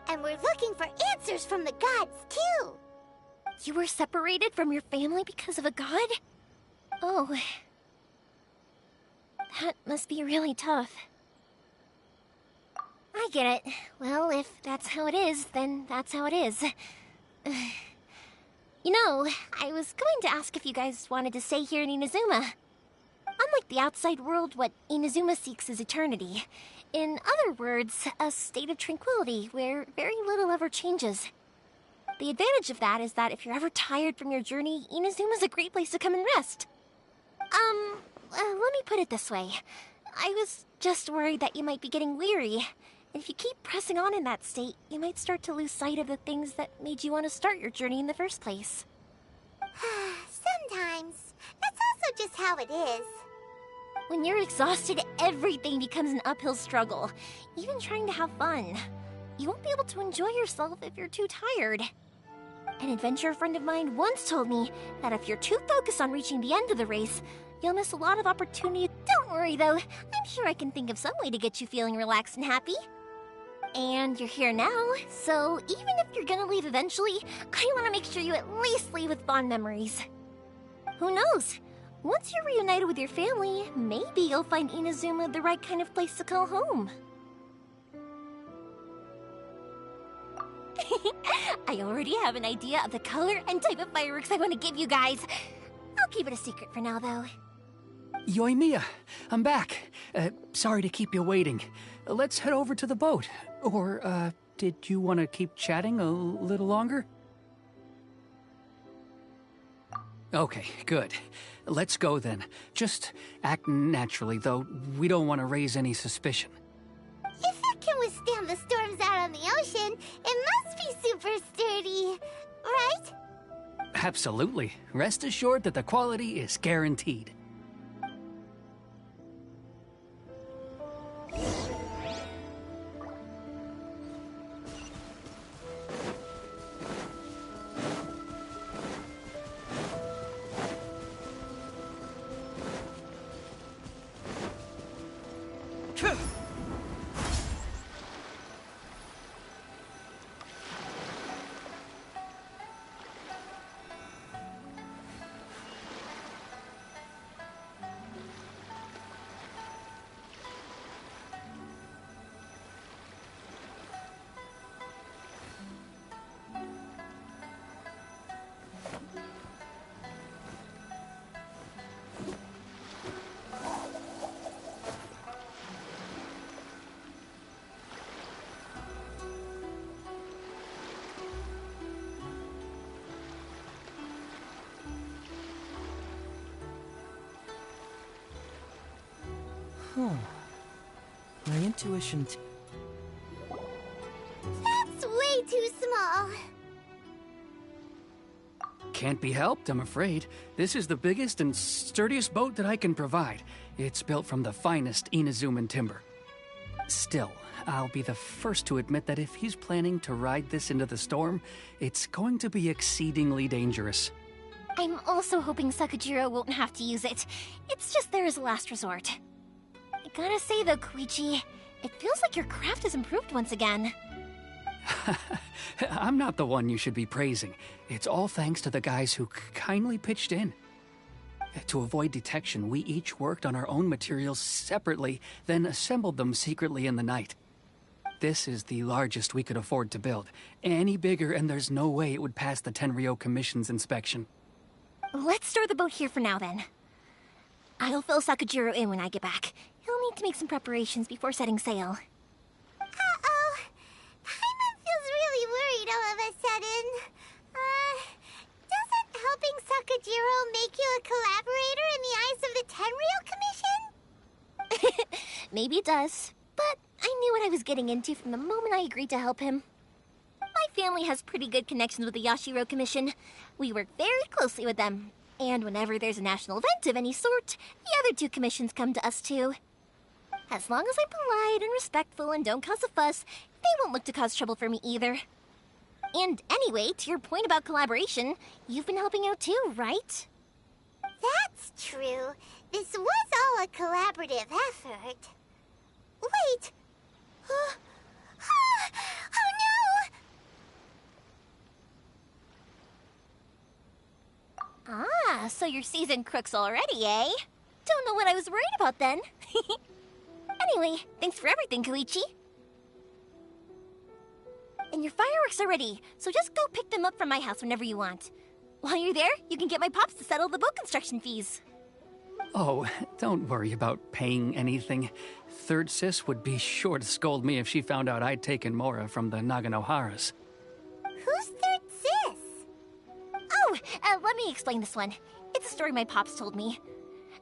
And we're looking for answers from the gods, too. You were separated from your family because of a god? Oh. That must be really tough. I get it. Well, if that's how it is, then that's how it is. You know, I was going to ask if you guys wanted to stay here in Inazuma. Unlike the outside world, what Inazuma seeks is eternity. In other words, a state of tranquility where very little ever changes. The advantage of that is that if you're ever tired from your journey, Inazuma's a great place to come and rest. Let me put it this way. I was just worried that you might be getting weary. And if you keep pressing on in that state, you might start to lose sight of the things that made you want to start your journey in the first place. Sometimes. That's also just how it is. When you're exhausted, everything becomes an uphill struggle. Even trying to have fun. You won't be able to enjoy yourself if you're too tired. An adventurer friend of mine once told me that if you're too focused on reaching the end of the race, you'll miss a lot of opportunities. Don't worry, though. I'm sure I can think of some way to get you feeling relaxed and happy. And you're here now, so even if you're gonna leave eventually, I want to make sure you at least leave with fond memories. Who knows? Once you're reunited with your family, maybe you'll find Inazuma the right kind of place to call home. I already have an idea of the color and type of fireworks I want to give you guys. I'll keep it a secret for now, though. Yoimiya, I'm back. Sorry to keep you waiting. Let's head over to the boat. Or, did you want to keep chatting a little longer? Okay, good. Let's go then. Just act naturally, though we don't want to raise any suspicion. If it can withstand the storms out on the ocean, it must be super sturdy, right? Absolutely. Rest assured that the quality is guaranteed. My intuition. That's way too small. Can't be helped, I'm afraid. This is the biggest and sturdiest boat that I can provide. It's built from the finest Inazuman timber. Still, I'll be the first to admit that if he's planning to ride this into the storm, it's going to be exceedingly dangerous. I'm also hoping Sakajiro won't have to use it. It's just there as a last resort. I gotta say though, Koichi, it feels like your craft has improved once again. I'm not the one you should be praising. It's all thanks to the guys who kindly pitched in. To avoid detection, we each worked on our own materials separately, then assembled them secretly in the night. This is the largest we could afford to build. Any bigger and there's no way it would pass the Tenryou Commission's inspection. Let's store the boat here for now, then. I'll fill Sakajiro in when I get back. He'll need to make some preparations before setting sail. Uh-oh. Paimon feels really worried all of a sudden. Doesn't helping Sakajiro make you a collaborator in the eyes of the Tenryou Commission? Maybe it does, but I knew what I was getting into from the moment I agreed to help him. My family has pretty good connections with the Yashiro Commission. We work very closely with them. And whenever there's a national event of any sort, the other two commissions come to us too. As long as I'm polite and respectful and don't cause a fuss, they won't look to cause trouble for me either. And anyway, to your point about collaboration, you've been helping out too, right? That's true. This was all a collaborative effort. Wait! Oh no! Ah, so you're seasoned crooks already, eh? Don't know what I was worried about then. Anyway, thanks for everything, Koichi. And your fireworks are ready, so just go pick them up from my house whenever you want. While you're there, you can get my pops to settle the boat construction fees. Oh, don't worry about paying anything. Third Sis would be sure to scold me if she found out I'd taken Mora from the Naganoharas. Who's Third Sis? Oh, let me explain this one. It's a story my pops told me.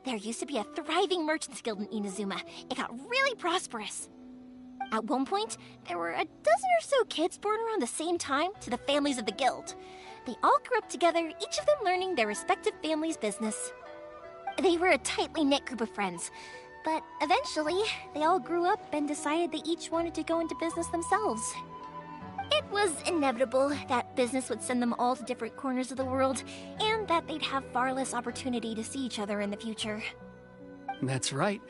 There used to be a thriving merchants guild in Inazuma. It got really prosperous. At one point, there were a dozen or so kids born around the same time to the families of the guild. They all grew up together, each of them learning their respective family's business. They were a tightly knit group of friends, but eventually, they all grew up and decided they each wanted to go into business themselves. It was inevitable that business would send them all to different corners of the world, and that they'd have far less opportunity to see each other in the future. That's right.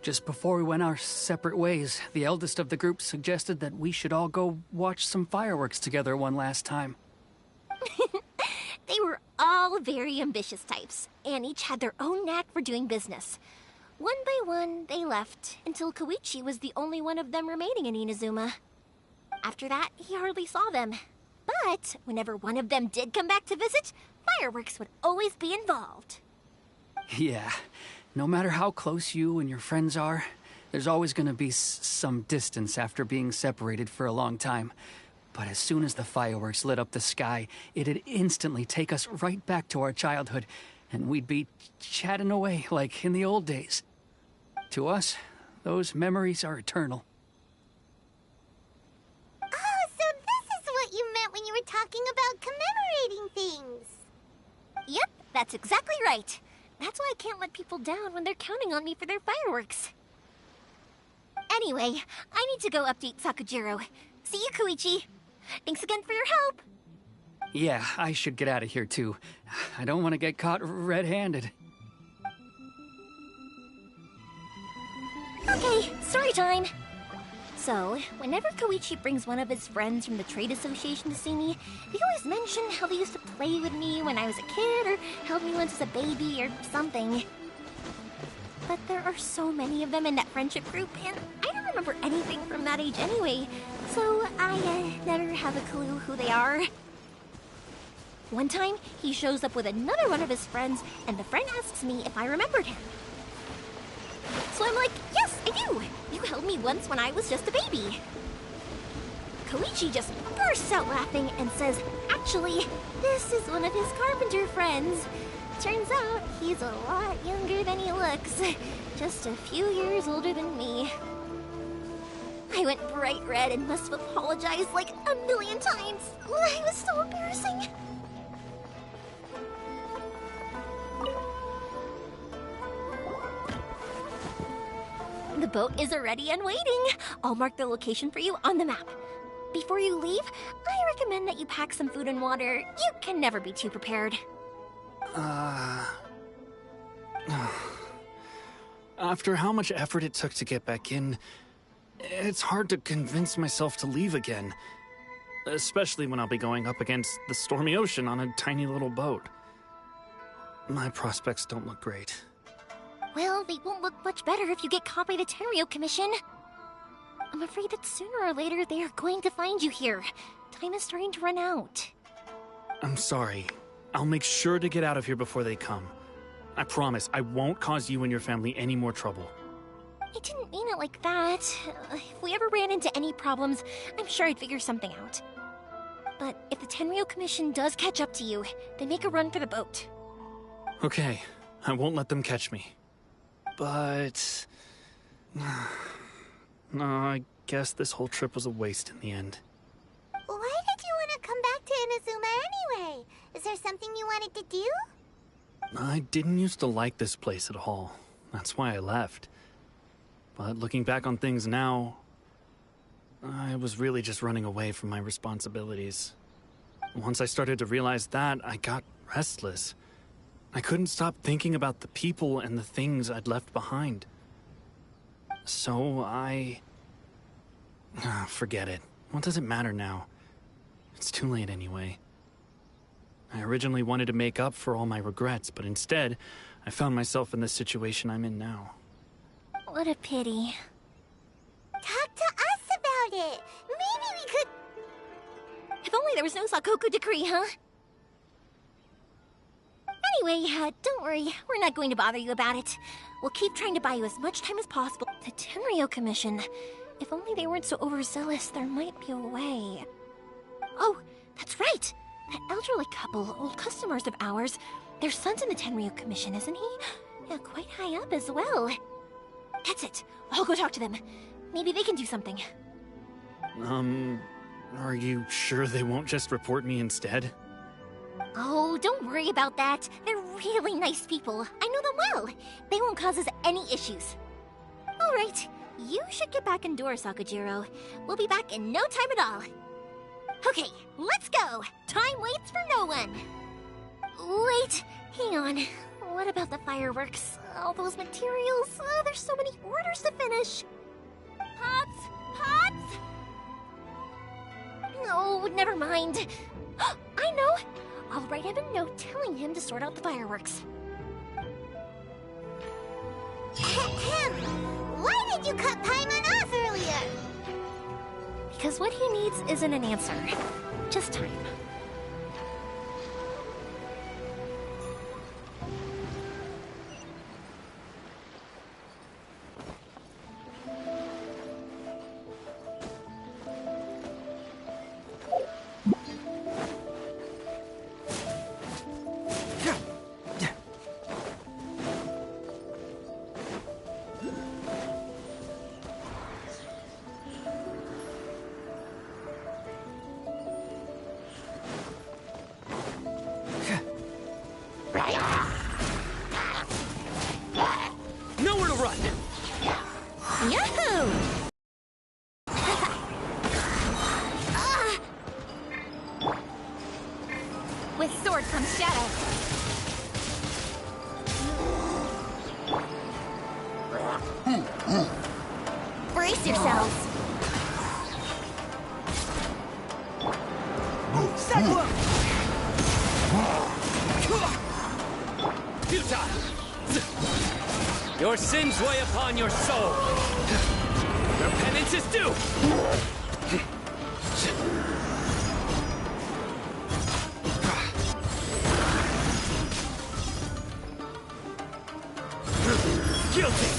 Just before we went our separate ways, the eldest of the group suggested that we should all go watch some fireworks together one last time. They were all very ambitious types, and each had their own knack for doing business. One by one, they left, until Koichi was the only one of them remaining in Inazuma. After that, he hardly saw them. But whenever one of them did come back to visit, fireworks would always be involved. Yeah, no matter how close you and your friends are, there's always gonna be some distance after being separated for a long time. But as soon as the fireworks lit up the sky, it'd instantly take us right back to our childhood, and we'd be chatting away like in the old days. To us, those memories are eternal. Oh, so this is what you meant when you were talking about commemorating things. Yep, that's exactly right. That's why I can't let people down when they're counting on me for their fireworks. Anyway, I need to go update Sakujiro. See you, Koichi. Thanks again for your help. Yeah, I should get out of here too. I don't want to get caught red-handed. Okay, story time. So, whenever Koichi brings one of his friends from the trade association to see me, they always mention how they used to play with me when I was a kid, or held me once as a baby, or something. But there are so many of them in that friendship group, and I don't remember anything from that age anyway, so I never have a clue who they are. One time, he shows up with another one of his friends, and the friend asks me if I remembered him. So I'm like, yes, I do! You held me once when I was just a baby. Koichi just bursts out laughing and says, actually, this is one of his carpenter friends. Turns out, he's a lot younger than he looks. Just a few years older than me. I went bright red and must have apologized like a million times. It was so embarrassing. The boat is ready and waiting. I'll mark the location for you on the map. Before you leave, I recommend that you pack some food and water. You can never be too prepared. After how much effort it took to get back in, it's hard to convince myself to leave again. Especially when I'll be going up against the stormy ocean on a tiny little boat. My prospects don't look great. Well, they won't look much better if you get caught by the Tenryou Commission. I'm afraid that sooner or later they are going to find you here. Time is starting to run out. I'm sorry. I'll make sure to get out of here before they come. I promise I won't cause you and your family any more trouble. I didn't mean it like that. If we ever ran into any problems, I'm sure I'd figure something out. But if the Tenryou Commission does catch up to you, then make a run for the boat. Okay, I won't let them catch me. But... no, I guess this whole trip was a waste in the end. Why did you want to come back to Inazuma anyway? Is there something you wanted to do? I didn't used to like this place at all. That's why I left. But looking back on things now, I was really just running away from my responsibilities. Once I started to realize that, I got restless. I couldn't stop thinking about the people and the things I'd left behind. So forget it. What does it matter now? It's too late anyway. I originally wanted to make up for all my regrets, but instead, I found myself in the situation I'm in now. What a pity. Talk to us about it. Maybe we could... If only there was no Sakoku decree, huh? Anyway, don't worry. We're not going to bother you about it. We'll keep trying to buy you as much time as possible. The Tenryou Commission. If only they weren't so overzealous, there might be a way. Oh, that's right! That elderly couple, old customers of ours, their son's in the Tenryou Commission, isn't he? Yeah, quite high up as well. That's it. I'll go talk to them. Maybe they can do something. Are you sure they won't just report me instead? Oh, don't worry about that. They're really nice people. I know them well. They won't cause us any issues. All right, you should get back indoors, Sakujiro. We'll be back in no time at all. Okay, let's go. Time waits for no one. Wait, hang on. What about the fireworks? All those materials? There's so many orders to finish. Pots! Pots! No, never mind. I know! I'll write him a note telling him to sort out the fireworks. Why did you cut Paimon off earlier? Because what he needs isn't an answer, just time. Nowhere to run! Yahoo! With sword comes shadow. Brace yourselves. Your sins weigh upon your soul. Your penance is due. Guilty.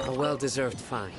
A well-deserved fine.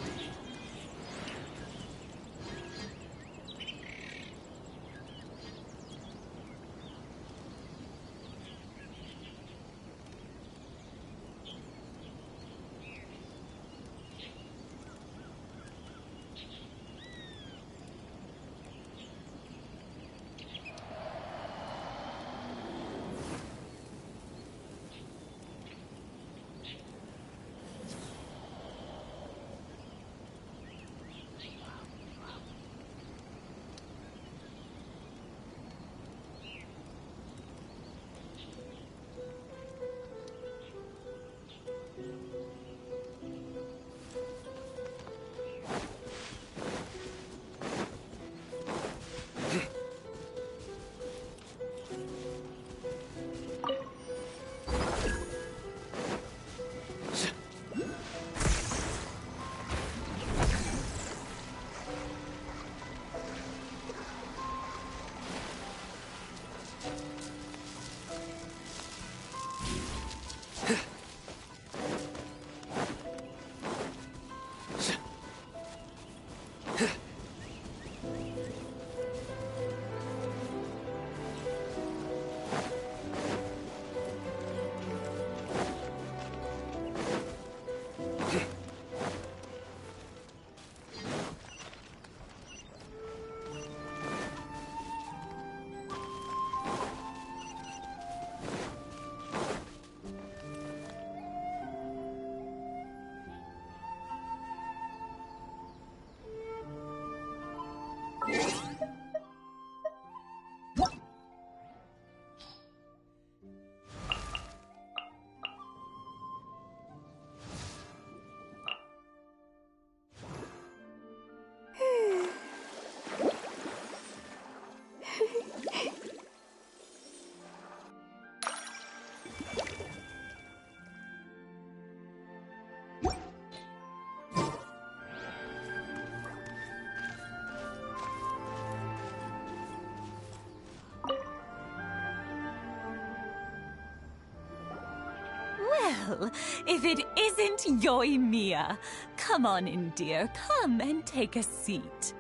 Well, if it isn't Yoimiya. Come on in, dear. Come and take a seat.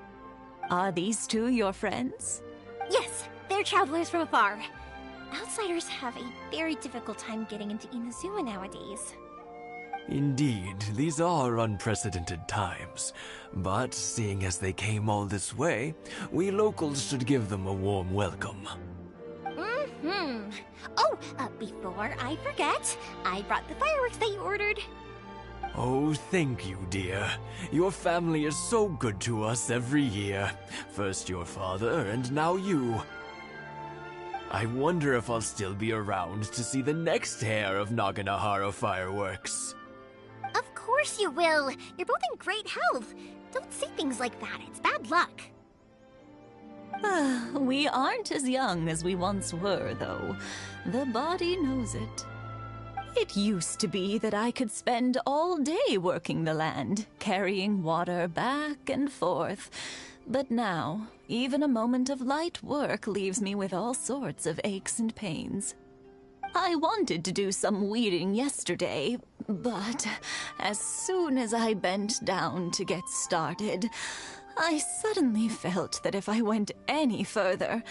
Are these two your friends? Yes, they're travelers from afar. Outsiders have a very difficult time getting into Inazuma nowadays. Indeed, these are unprecedented times. But seeing as they came all this way, we locals should give them a warm welcome. Oh, before I forget, I brought the fireworks that you ordered. Oh, thank you, dear. Your family is so good to us every year. First your father, and now you. I wonder if I'll still be around to see the next hair of Naganohara fireworks. Of course you will. You're both in great health. Don't say things like that. It's bad luck. We aren't as young as we once were, though. The body knows it. It used to be that I could spend all day working the land, carrying water back and forth. But now, even a moment of light work leaves me with all sorts of aches and pains. I wanted to do some weeding yesterday, but as soon as I bent down to get started, I suddenly felt that if I went any further,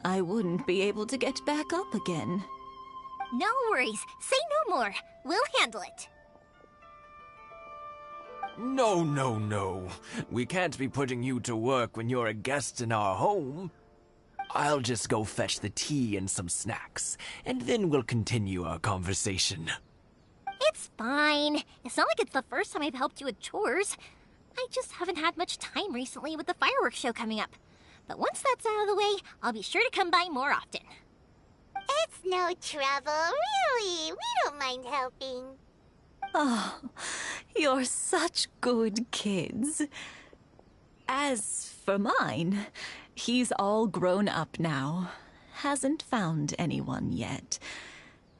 I wouldn't be able to get back up again. No worries. Say no more. We'll handle it. No, no, no. We can't be putting you to work when you're a guest in our home. I'll just go fetch the tea and some snacks, and then we'll continue our conversation. It's fine. It's not like it's the first time I've helped you with chores. I just haven't had much time recently with the fireworks show coming up. But once that's out of the way, I'll be sure to come by more often. It's no trouble, really. We don't mind helping. Oh, you're such good kids. As for mine, he's all grown up now. Hasn't found anyone yet.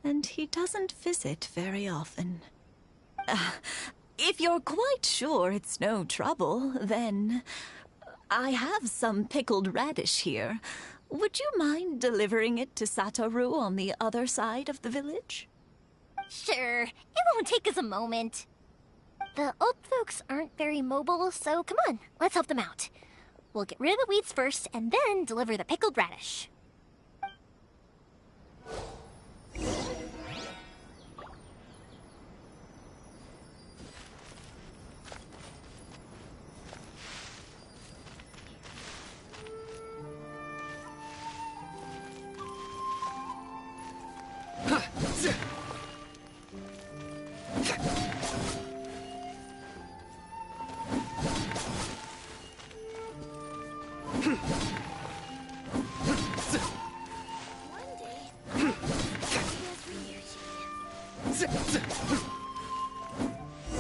And he doesn't visit very often. If you're quite sure it's no trouble, then I have some pickled radish here. Would you mind delivering it to Satoru on the other side of the village? Sure. It won't take us a moment. The old folks aren't very mobile, so come on, let's help them out. We'll get rid of the weeds first, and then deliver the pickled radish.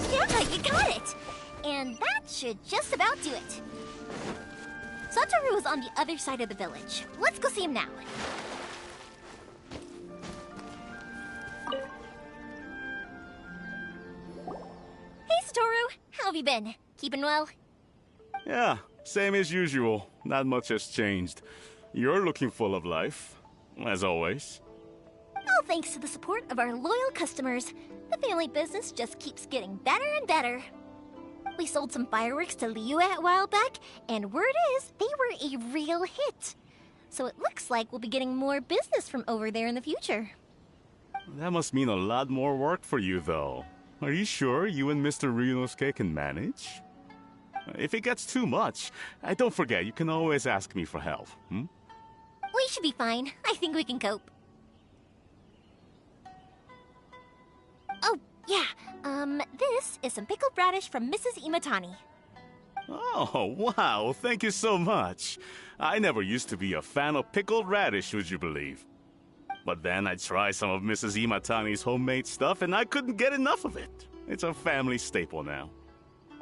Yeah, you got it! And that should just about do it. Satoru is on the other side of the village. Let's go see him now. Hey, Satoru! How have you been? Keeping well? Yeah, same as usual. Not much has changed. You're looking full of life, as always. All thanks to the support of our loyal customers, the family business just keeps getting better and better. We sold some fireworks to Liyue a while back, and word is they were a real hit. So it looks like we'll be getting more business from over there in the future. That must mean a lot more work for you, though. Are you sure you and Mr. Ryunosuke can manage? If it gets too much, don't forget, you can always ask me for help, hmm? We should be fine. I think we can cope. Oh, yeah. This is some pickled radish from Mrs. Imatani. Oh, wow, thank you so much. I never used to be a fan of pickled radish, would you believe? But then I tried some of Mrs. Imatani's homemade stuff and I couldn't get enough of it. It's a family staple now.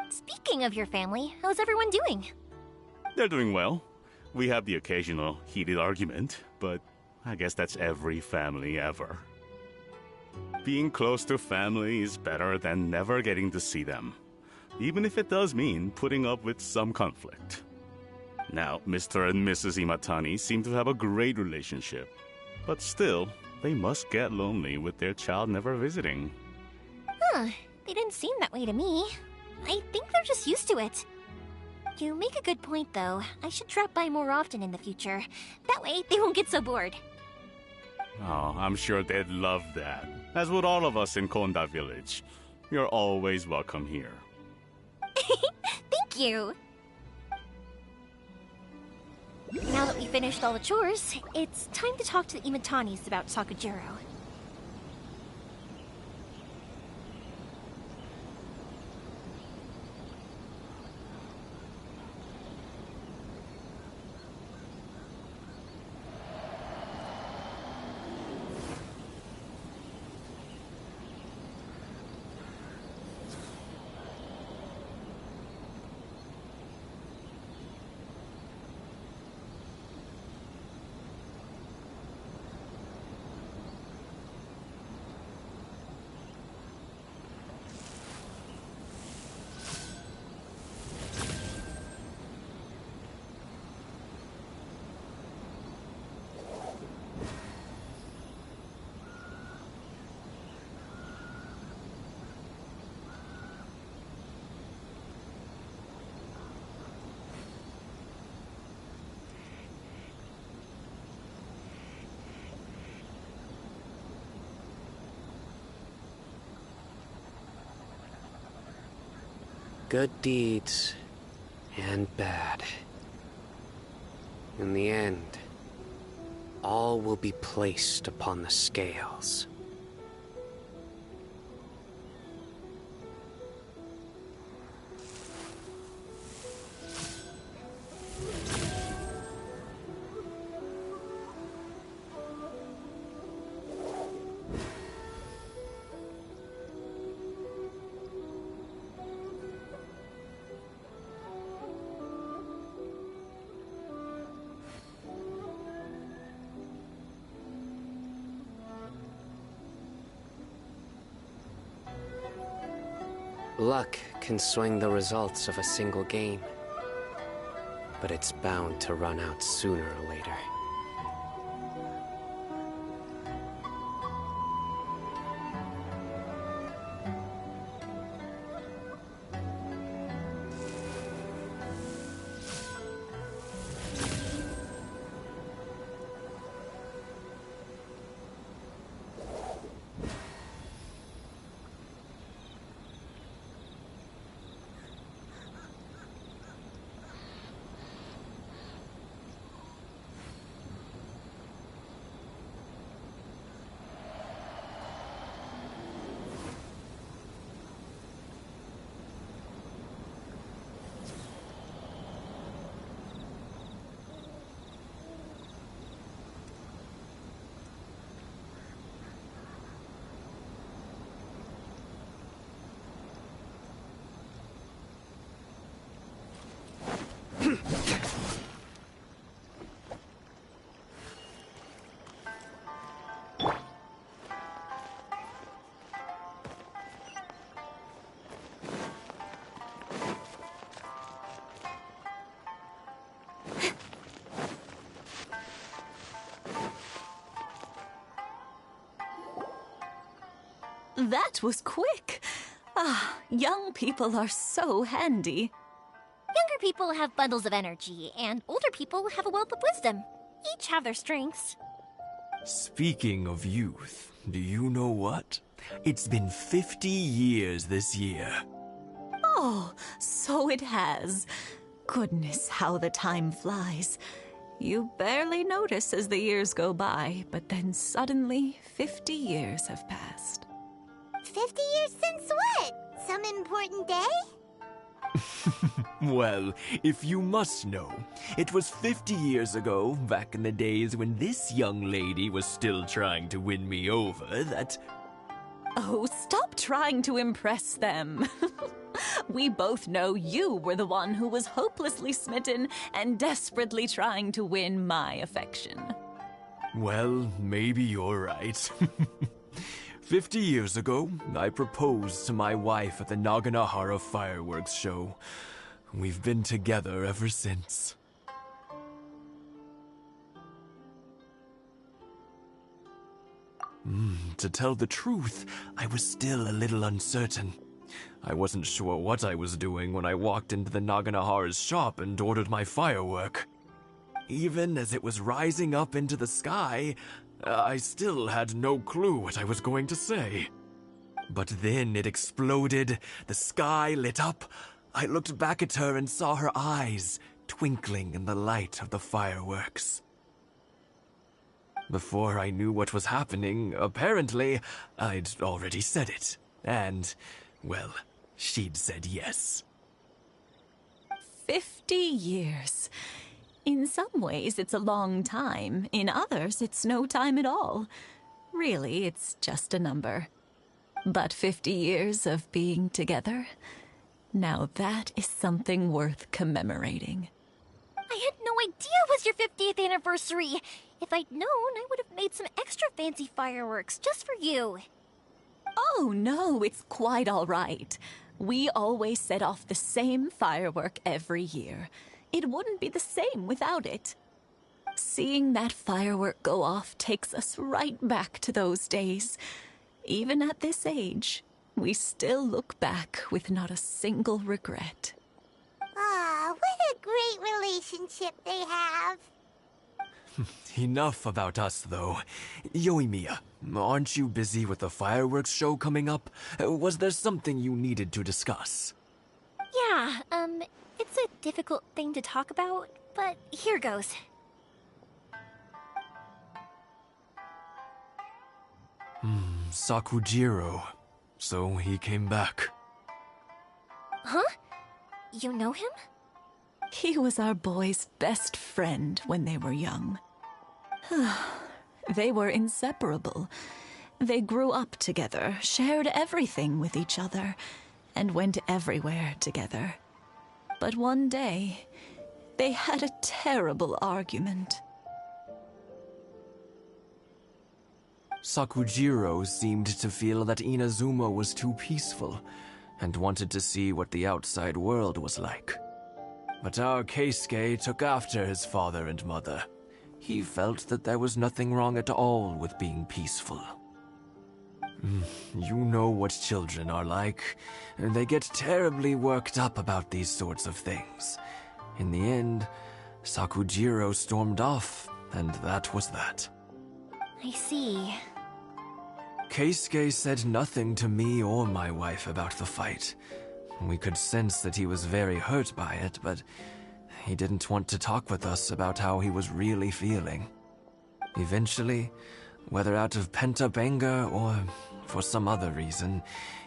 Speaking of your family, how's everyone doing? They're doing well. We have the occasional heated argument, but I guess that's every family ever. Being close to family is better than never getting to see them, even if it does mean putting up with some conflict. Now, Mr. and Mrs. Imatani seem to have a great relationship, but still, they must get lonely with their child never visiting. Huh, they didn't seem that way to me. I think they're just used to it. You make a good point, though. I should drop by more often in the future. That way, they won't get so bored. Oh, I'm sure they'd love that, as would all of us in Konda Village. You're always welcome here. Thank you! Now that we've finished all the chores, it's time to talk to the Imatanis about Sakujiro. Good deeds and bad. In the end, all will be placed upon the scales. Luck can swing the results of a single game, but it's bound to run out sooner or later. That was quick. Ah, young people are so handy. Younger people have bundles of energy, and older people have a wealth of wisdom. Each have their strengths. Speaking of youth, do you know what? It's been 50 years this year. Oh, so it has. Goodness, how the time flies. You barely notice as the years go by, but then suddenly 50 years have passed. 50 years since what? Some important day? Well, if you must know, it was 50 years ago, back in the days when this young lady was still trying to win me over, that... Oh, stop trying to impress them. We both know you were the one who was hopelessly smitten and desperately trying to win my affection. Well, maybe you're right. 50 years ago, I proposed to my wife at the Naganohara fireworks show. We've been together ever since. To tell the truth, I was still a little uncertain. I wasn't sure what I was doing when I walked into the Naganohara's shop and ordered my firework. Even as it was rising up into the sky, I still had no clue what I was going to say. But then it exploded, the sky lit up. I looked back at her and saw her eyes twinkling in the light of the fireworks. Before I knew what was happening, apparently, I'd already said it. And, well, she'd said yes. 50 years. In some ways, it's a long time. In others, it's no time at all. Really, it's just a number. But 50 years of being together, now that is something worth commemorating. I had no idea it was your 50th anniversary. If I'd known, I would have made some extra fancy fireworks just for you. Oh, no, it's quite all right. We always set off the same firework every year. It wouldn't be the same without it. Seeing that firework go off takes us right back to those days. Even at this age, we still look back with not a single regret. Ah, what a great relationship they have. Enough about us, though. Yoimiya, aren't you busy with the fireworks show coming up? Was there something you needed to discuss? Yeah, it's a difficult thing to talk about, but here goes. Sakujiro. So he came back. Huh? You know him? He was our boy's best friend when they were young. They were inseparable. They grew up together, shared everything with each other, and went everywhere together. But one day, they had a terrible argument. Sakujiro seemed to feel that Inazuma was too peaceful, and wanted to see what the outside world was like. But our Keisuke took after his father and mother. He felt that there was nothing wrong at all with being peaceful. You know what children are like. They get terribly worked up about these sorts of things. In the end, Sakujiro stormed off, and that was that. I see. Keisuke said nothing to me or my wife about the fight. We could sense that he was very hurt by it, but he didn't want to talk with us about how he was really feeling. Eventually, whether out of pent-up anger or for some other reason,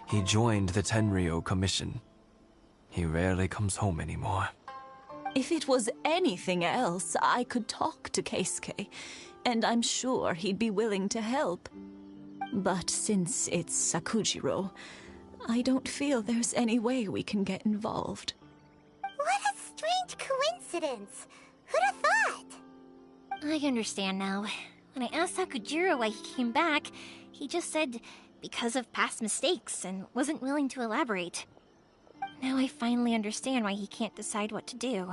he joined the Tenryou Commission. He rarely comes home anymore. If it was anything else, I could talk to Keisuke, and I'm sure he'd be willing to help. But since it's Sakujiro, I don't feel there's any way we can get involved. What a strange coincidence! Who'd have thought? I understand now. When I asked Sakujiro why he came back, he just said because of past mistakes and wasn't willing to elaborate. Now I finally understand why he can't decide what to do.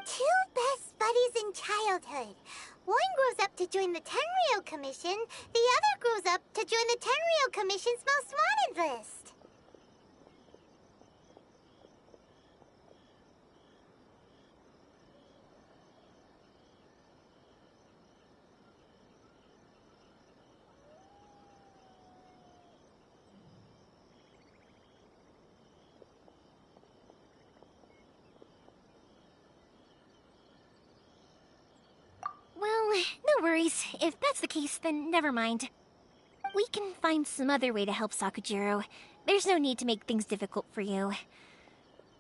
Two best buddies in childhood. One grows up to join the Tenryou Commission, the other grows up to join the Tenryou Commission's most wanted list. Well, no worries. If that's the case, then never mind. We can find some other way to help Sakujiro. There's no need to make things difficult for you.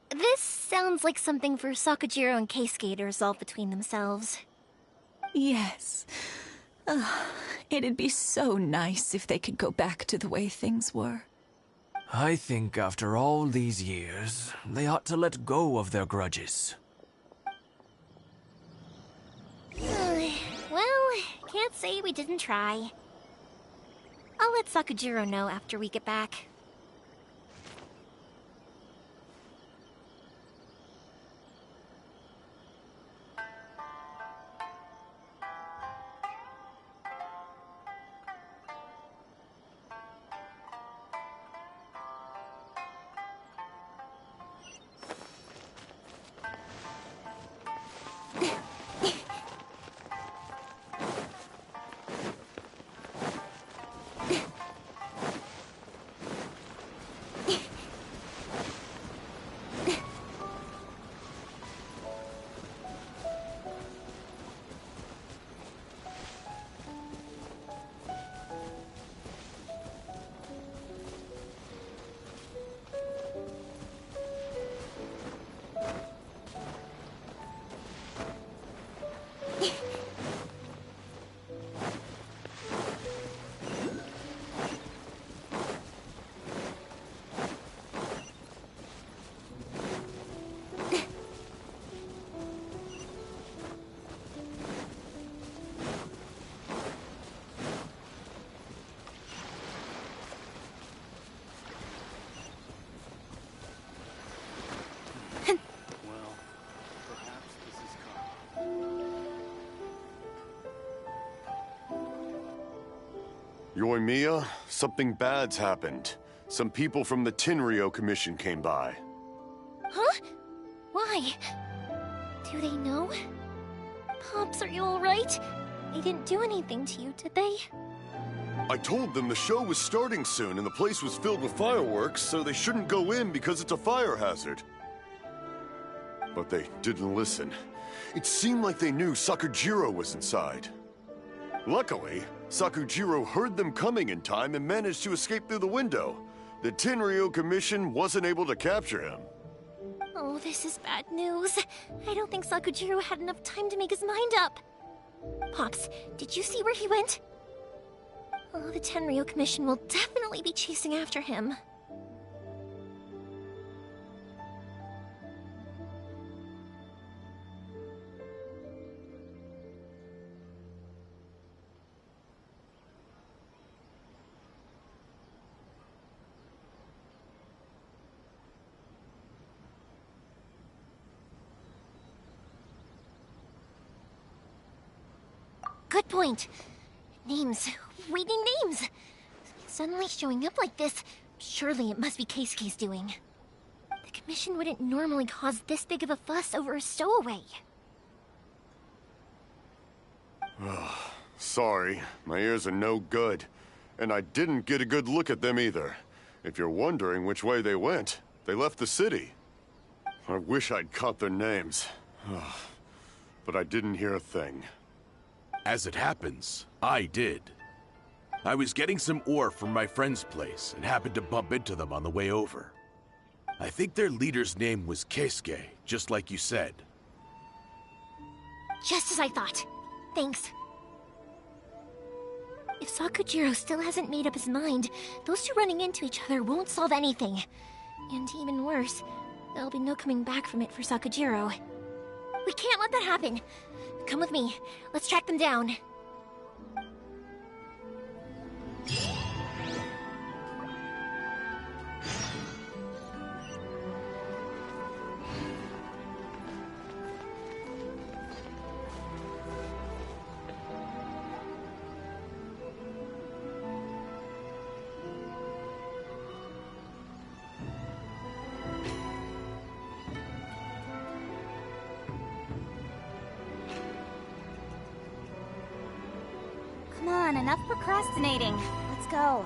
This sounds like something for Sakujiro and Keisuke to resolve between themselves. Yes. It'd be so nice if they could go back to the way things were. I think after all these years, they ought to let go of their grudges. Well, can't say we didn't try. I'll let Sakujiro know after we get back. Yoimiya, something bad's happened. Some people from the Tenryou Commission came by. Huh? Why? Do they know? Pops, are you alright? They didn't do anything to you, did they? I told them the show was starting soon and the place was filled with fireworks, so they shouldn't go in because it's a fire hazard. But they didn't listen. It seemed like they knew Sakujiro was inside. Luckily, Sakujiro heard them coming in time and managed to escape through the window. The Tenryou Commission wasn't able to capture him. Oh, this is bad news. I don't think Sakujiro had enough time to make his mind up. Pops, did you see where he went? Oh, the Tenryou Commission will definitely be chasing after him. Good point. Names. Reading names. Suddenly showing up like this, surely it must be Keisuke's doing. The Commission wouldn't normally cause this big of a fuss over a stowaway. Sorry, my ears are no good. And I didn't get a good look at them either. If you're wondering which way they went, they left the city. I wish I'd caught their names. But I didn't hear a thing. As it happens, I did. I was getting some ore from my friend's place and happened to bump into them on the way over. I think their leader's name was Keisuke, just like you said. Just as I thought. Thanks. If Sakujiro still hasn't made up his mind, those two running into each other won't solve anything. And even worse, there'll be no coming back from it for Sakujiro. We can't let that happen. Come with me. Let's track them down. Come on, enough procrastinating. Let's go.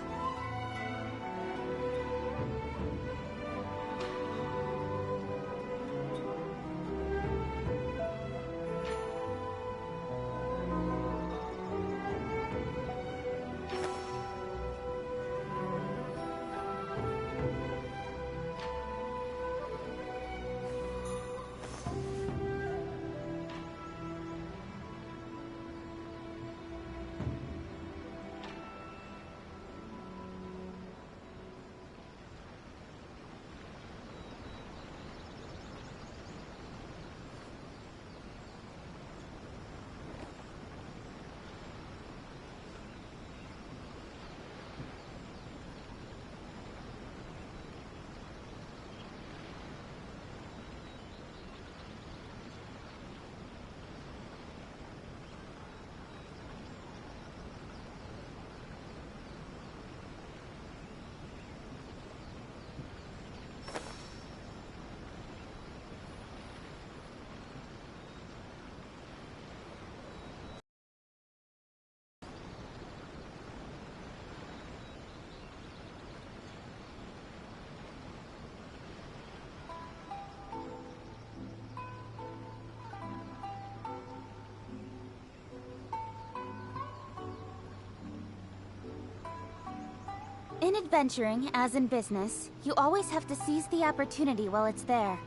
In adventuring, as in business, you always have to seize the opportunity while it's there.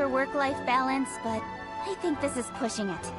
for work-life balance, but I think this is pushing it.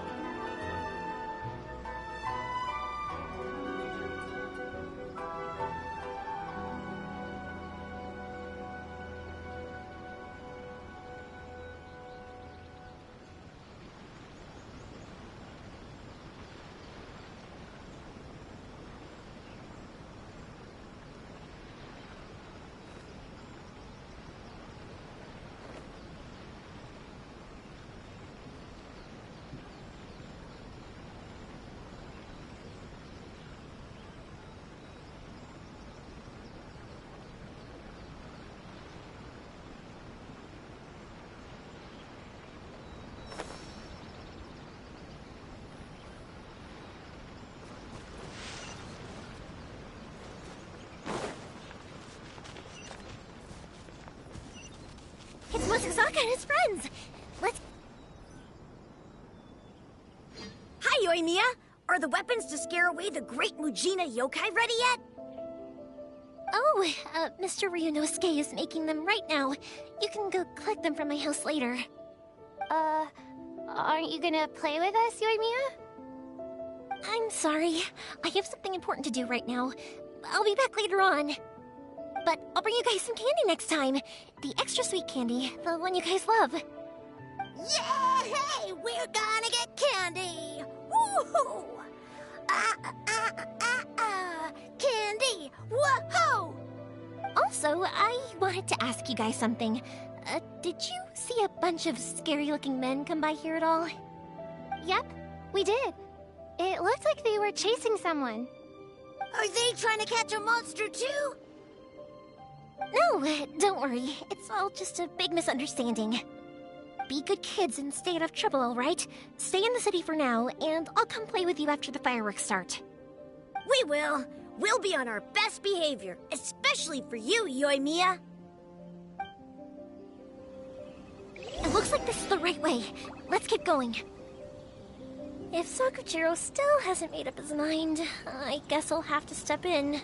It's Mozuzaka and his friends! Let's... Hi, Yoimiya! Are the weapons to scare away the great Mujina yokai ready yet? Oh, Mr. Ryunosuke is making them right now. You can go collect them from my house later. Aren't you gonna play with us, Yoimiya? I'm sorry. I have something important to do right now. I'll be back later on. But I'll bring you guys some candy next time. The extra sweet candy, the one you guys love. Yay! We're gonna get candy! Woohoo! Candy! Woohoo! Also, I wanted to ask you guys something. Did you see a bunch of scary-looking men come by here at all? Yep, we did. It looked like they were chasing someone. Are they trying to catch a monster too? No, don't worry. It's all just a big misunderstanding. Be good kids and stay out of trouble, all right? Stay in the city for now, and I'll come play with you after the fireworks start. We will. We'll be on our best behavior, especially for you, Yoimiya. It looks like this is the right way. Let's keep going. If Sakujiro still hasn't made up his mind, I guess I'll have to step in.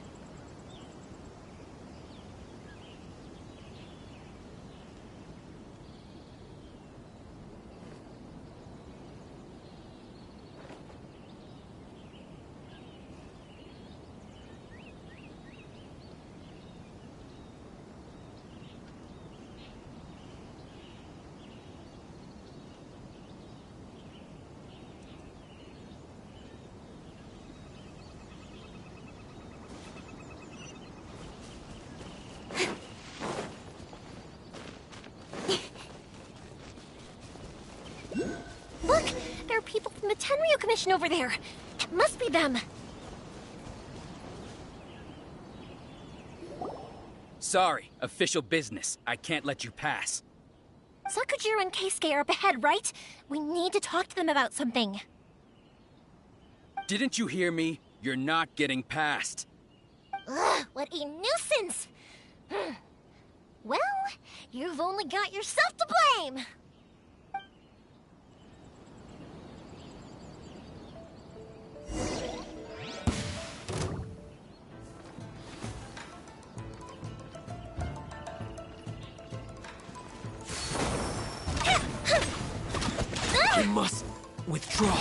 Look! There are people from the Tenryu Commission over there! It must be them! Sorry, official business. I can't let you pass. Sakujiro and Keisuke are up ahead, right? We need to talk to them about something. Didn't you hear me? You're not getting past. Ugh, what a nuisance! Well, you've only got yourself to blame! I must withdraw.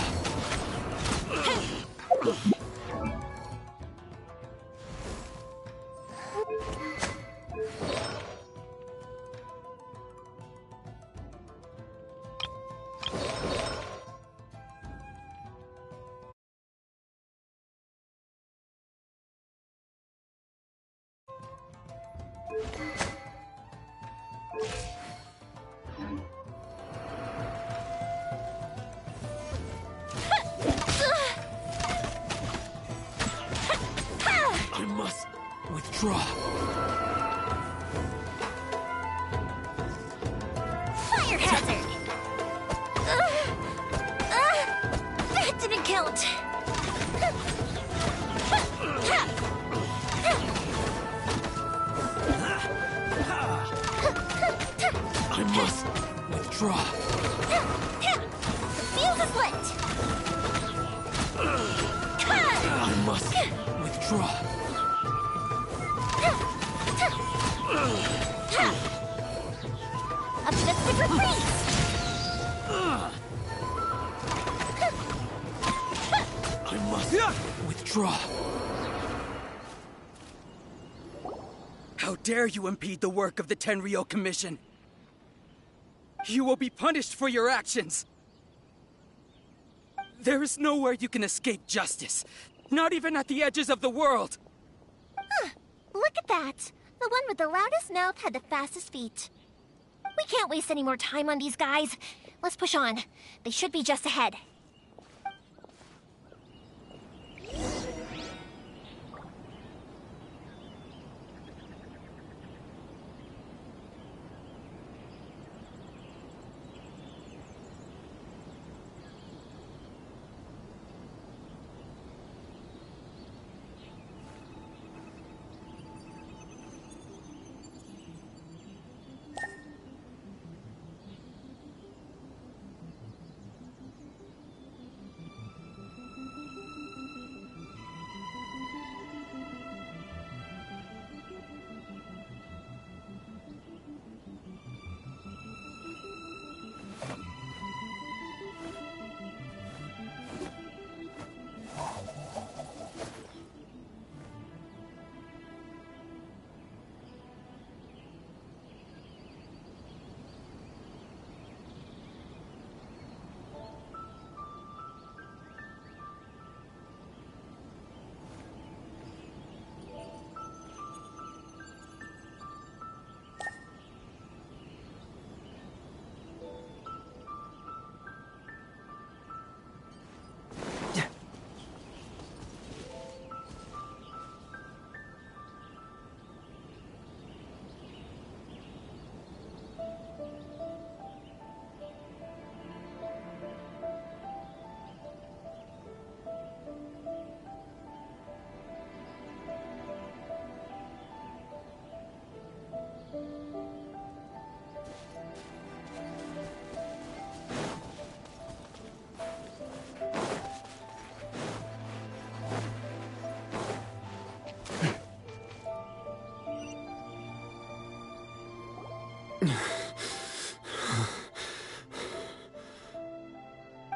I must withdraw. Fire hazard! That didn't count! I must withdraw. The fuse is lit! I must withdraw. Up to the sticker freeze! Drop! How dare you impede the work of the Tenryou Commission? You will be punished for your actions! There is nowhere you can escape justice. Not even at the edges of the world! Huh. Look at that! The one with the loudest mouth had the fastest feet. We can't waste any more time on these guys. Let's push on. They should be just ahead.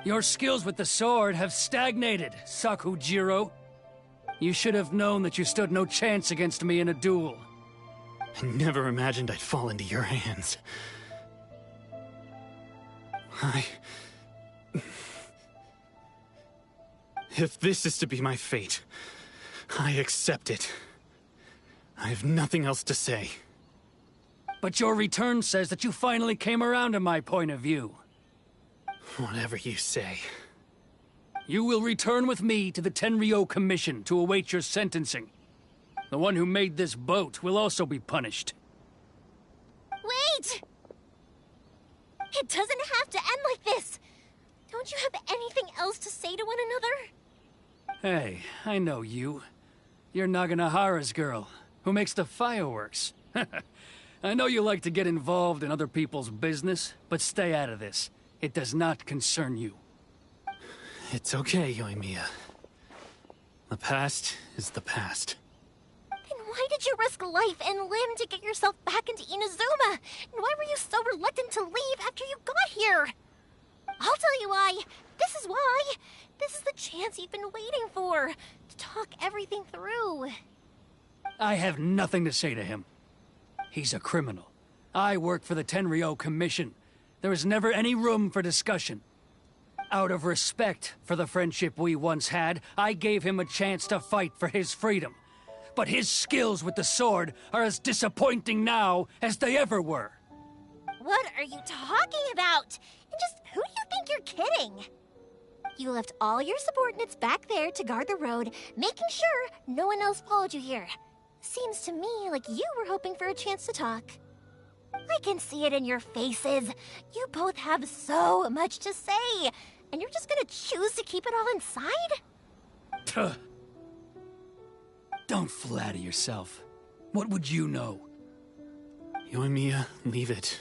Your skills with the sword have stagnated, Sakujiro. You should have known that you stood no chance against me in a duel. I never imagined I'd fall into your hands. If this is to be my fate, I accept it. I have nothing else to say. But your return says that you finally came around to my point of view. Whatever you say. You will return with me to the Tenryou Commission to await your sentencing. The one who made this boat will also be punished. Wait! It doesn't have to end like this! Don't you have anything else to say to one another? Hey, I know you. You're Naganohara's girl, who makes the fireworks. I know you like to get involved in other people's business, but stay out of this. It does not concern you. It's okay, Yoimiya. The past is the past. Then why did you risk life and limb to get yourself back into Inazuma? And why were you so reluctant to leave after you got here? I'll tell you why. This is why. This is the chance you've been waiting for. To talk everything through. I have nothing to say to him. He's a criminal. I work for the Tenryou Commission. There is never any room for discussion. Out of respect for the friendship we once had, I gave him a chance to fight for his freedom. But his skills with the sword are as disappointing now as they ever were. What are you talking about? And just who do you think you're kidding? You left all your subordinates back there to guard the road, making sure no one else followed you here. Seems to me like you were hoping for a chance to talk. I can see it in your faces. You both have so much to say, and you're just gonna choose to keep it all inside? Don't flatter yourself. What would you know? Yoimiya, leave it.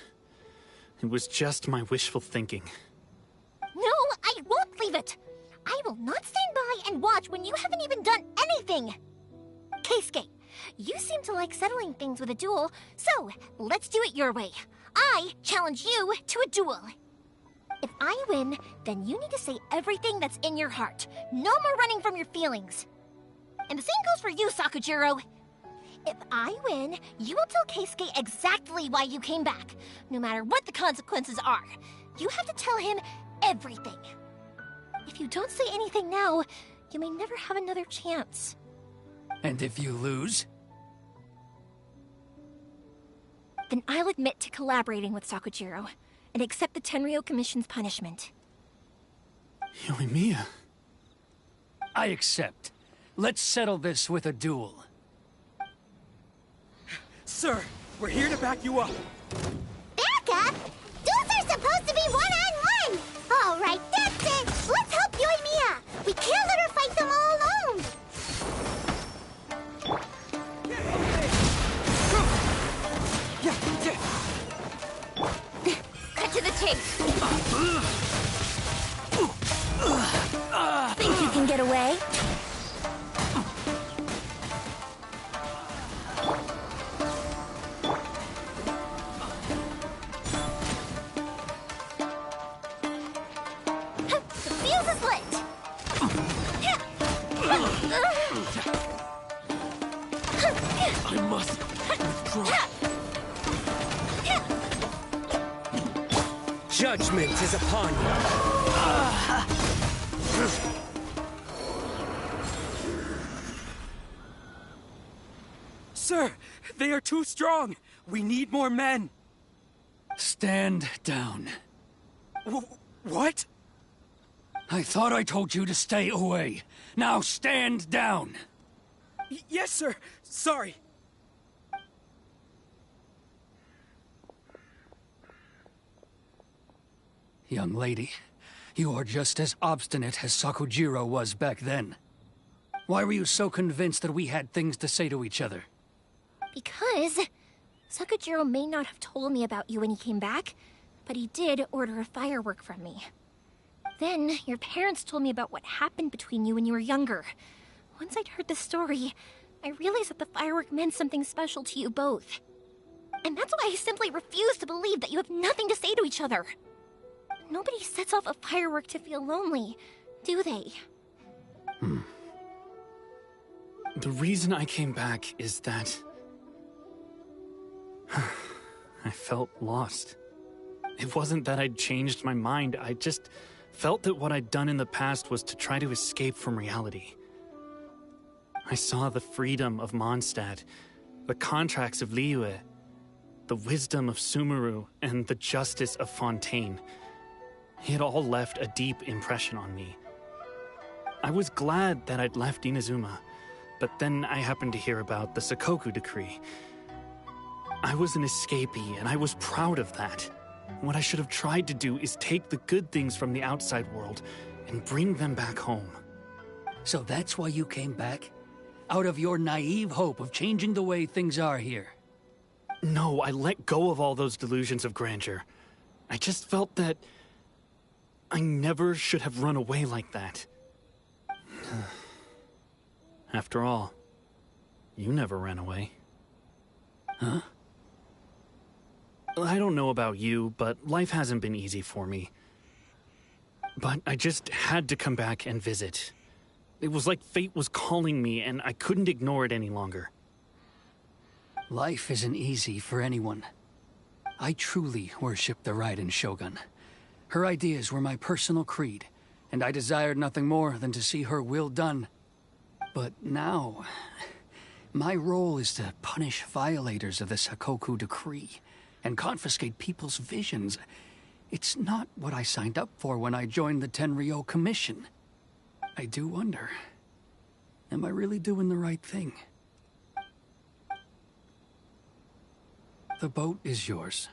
It was just my wishful thinking. No, I won't leave it. I will not stand by and watch when you haven't even done anything. Keisuke, you seem to like settling things with a duel, so let's do it your way. I challenge you to a duel. If I win, then you need to say everything that's in your heart. No more running from your feelings. And the same goes for you, Sakujiro. If I win, you will tell Keisuke exactly why you came back, no matter what the consequences are. You have to tell him everything. If you don't say anything now, you may never have another chance. And if you lose? Then I'll admit to collaborating with Sakujiro and accept the Tenryou Commission's punishment. Yoimiya. I accept. Let's settle this with a duel. Sir, we're here to back you up. Back up? Duels are supposed to be one-on-one! All right, that's it! Let's help Yoimiya! We can't let her fight them all alone! Cut to the chase! Think you can get away? I must withdraw. Judgment is upon you. Sir, they are too strong. We need more men. Stand down. What? I thought I told you to stay away. Now stand down. Yes, sir. Sorry. Young lady, you are just as obstinate as Sakujiro was back then. Why were you so convinced that we had things to say to each other? Because Sakujiro may not have told me about you when he came back, but he did order a firework from me. Then, your parents told me about what happened between you when you were younger. Once I'd heard the story, I realized that the firework meant something special to you both. And that's why I simply refuse to believe that you have nothing to say to each other. Nobody sets off a firework to feel lonely, do they? The reason I came back is that I felt lost. It wasn't that I'd changed my mind, I just felt that what I'd done in the past was to try to escape from reality. I saw the freedom of Mondstadt, the contracts of Liyue, the wisdom of Sumeru, and the justice of Fontaine. It all left a deep impression on me. I was glad that I'd left Inazuma, but then I happened to hear about the Sakoku Decree. I was an escapee, and I was proud of that. What I should have tried to do is take the good things from the outside world and bring them back home. So that's why you came back? Out of your naive hope of changing the way things are here? No, I let go of all those delusions of grandeur. I just felt that I never should have run away like that. After all, you never ran away. Huh? I don't know about you, but life hasn't been easy for me. But I just had to come back and visit. It was like fate was calling me, and I couldn't ignore it any longer. Life isn't easy for anyone. I truly worship the Raiden Shogun. Her ideas were my personal creed, and I desired nothing more than to see her will done. But now, my role is to punish violators of the Sakoku Decree and confiscate people's visions. It's not what I signed up for when I joined the Tenryou Commission. I do wonder, am I really doing the right thing? The boat is yours.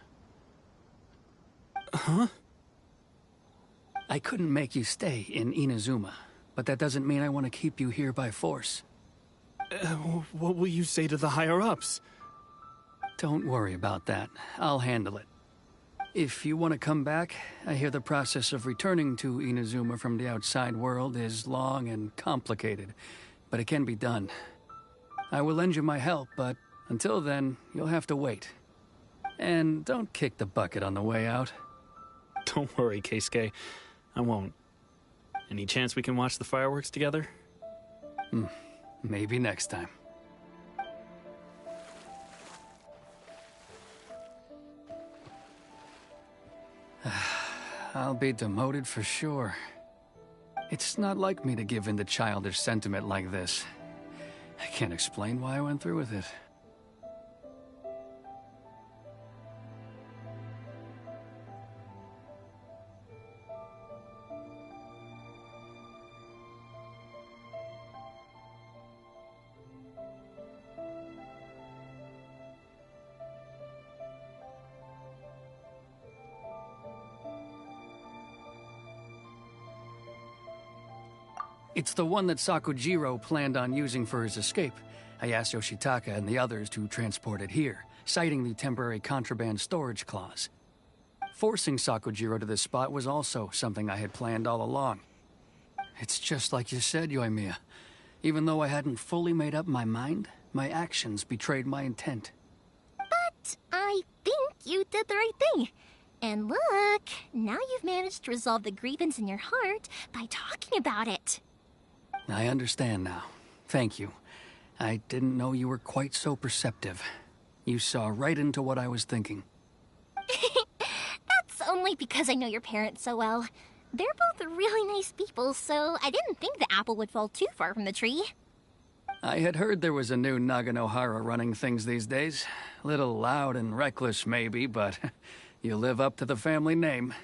Huh? I couldn't make you stay in Inazuma, but that doesn't mean I want to keep you here by force. What will you say to the higher-ups? Don't worry about that. I'll handle it. If you want to come back, I hear the process of returning to Inazuma from the outside world is long and complicated, but it can be done. I will lend you my help, but until then, you'll have to wait. And don't kick the bucket on the way out. Don't worry, Keisuke. I won't. Any chance we can watch the fireworks together? Maybe next time. I'll be demoted for sure. It's not like me to give in to childish sentiment like this. I can't explain why I went through with it. It's the one that Sakujiro planned on using for his escape. I asked Yoshitaka and the others to transport it here, citing the temporary contraband storage clause. Forcing Sakujiro to this spot was also something I had planned all along. It's just like you said, Yoimiya. Even though I hadn't fully made up my mind, my actions betrayed my intent. But I think you did the right thing. And look, now you've managed to resolve the grievance in your heart by talking about it. I understand now. Thank you. I didn't know you were quite so perceptive. You saw right into what I was thinking. That's only because I know your parents so well. They're both really nice people, so I didn't think the apple would fall too far from the tree. I had heard there was a new Naganohara running things these days. Little loud and reckless, maybe, but you live up to the family name.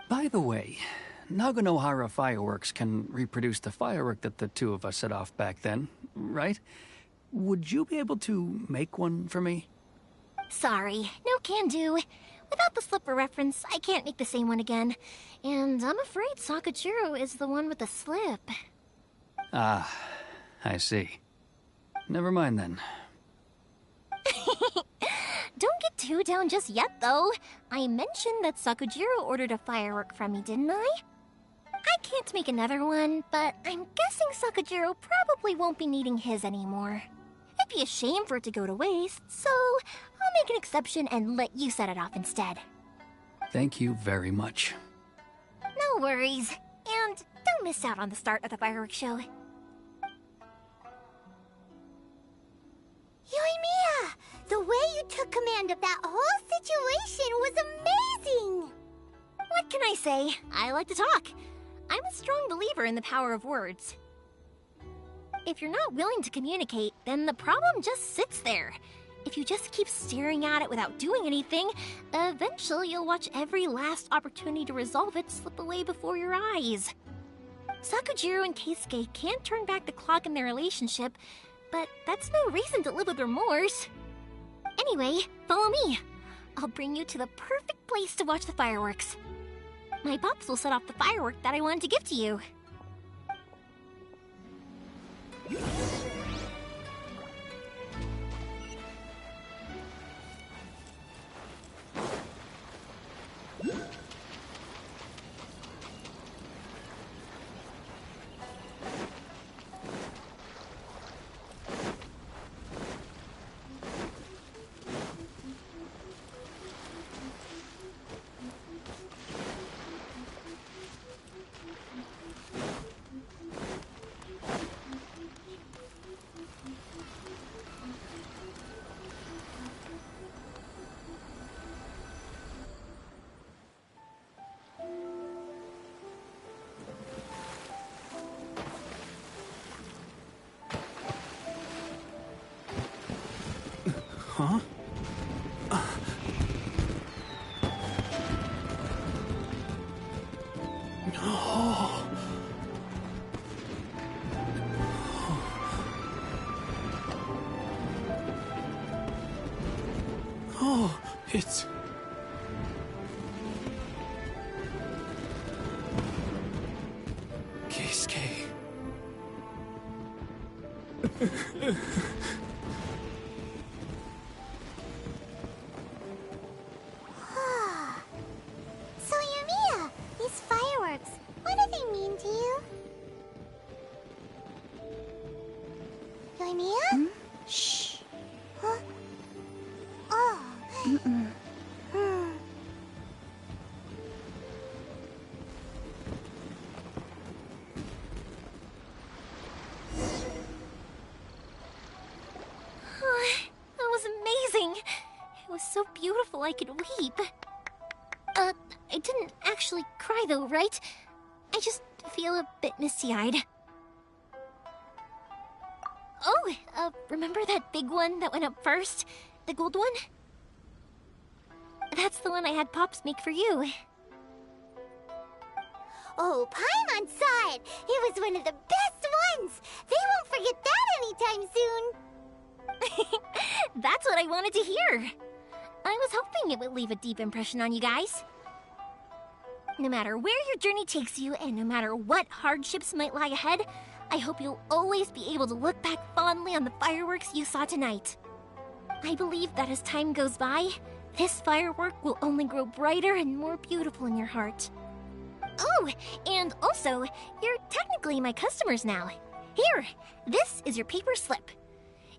By the way, Naganohara Fireworks can reproduce the firework that the two of us set off back then, right? Would you be able to make one for me? Sorry, no can do. Without the slipper reference, I can't make the same one again. And I'm afraid Sakujiro is the one with the slip. Ah, I see. Never mind then. Don't get too down just yet, though. I mentioned that Sakujiro ordered a firework from me, didn't I? I can't make another one, but I'm guessing Sakujiro probably won't be needing his anymore. It'd be a shame for it to go to waste, so I'll make an exception and let you set it off instead. Thank you very much. No worries. And don't miss out on the start of the fireworks show. Yoimiya! The way you took command of that whole situation was amazing! What can I say? I like to talk. I'm a strong believer in the power of words. If you're not willing to communicate, then the problem just sits there. If you just keep staring at it without doing anything, eventually you'll watch every last opportunity to resolve it slip away before your eyes. Sakujiro and Keisuke can't turn back the clock in their relationship, but that's no reason to live with remorse. Anyway, follow me. I'll bring you to the perfect place to watch the fireworks. My pops will set off the firework that I wanted to give to you. Huh? Oh. Oh, it's... Keisuke. So, Yoimiya, these fireworks, what do they mean to you? Yoimiya? Shh. Huh? Oh. Hmm. so beautiful I could weep. I didn't actually cry though, right? I just feel a bit misty-eyed. Oh, remember that big one that went up first? The gold one? That's the one I had Pops make for you. Oh, Paimon saw it! It was one of the best ones! They won't forget that anytime soon! That's what I wanted to hear! I was hoping it would leave a deep impression on you guys. No matter where your journey takes you, and no matter what hardships might lie ahead, I hope you'll always be able to look back fondly on the fireworks you saw tonight. I believe that as time goes by, this firework will only grow brighter and more beautiful in your heart. Oh, and also, you're technically my customers now. Here, this is your paper slip.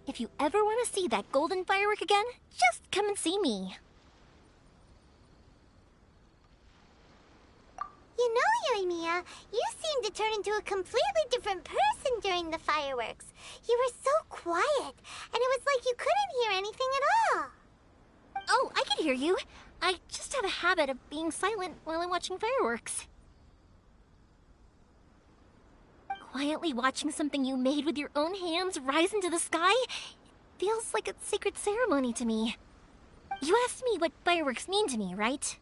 If you ever want to see that golden firework again, just come and see me. You know, Yoimiya, you seemed to turn into a completely different person during the fireworks. You were so quiet, and it was like you couldn't hear anything at all. Oh, I can hear you. I just have a habit of being silent while I'm watching fireworks. Quietly watching something you made with your own hands rise into the sky feels like a sacred ceremony to me. You asked me what fireworks mean to me, right?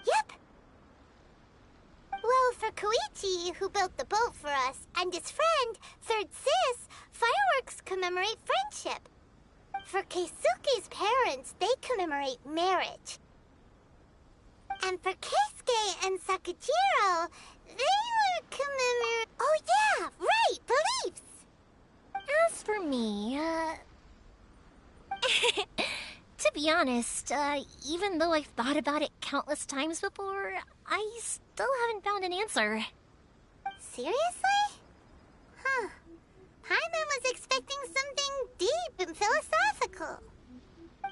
Yep. Well, for Koichi, who built the boat for us, and his friend, Third Sis, fireworks commemorate friendship. For Keisuke's parents, they commemorate marriage. And for Keisuke and Sakujiro, they would commemorate... Oh yeah, right, beliefs! As for me, to be honest, even though I've thought about it countless times before, I still haven't found an answer. Seriously? Huh. Paimon was expecting something deep and philosophical.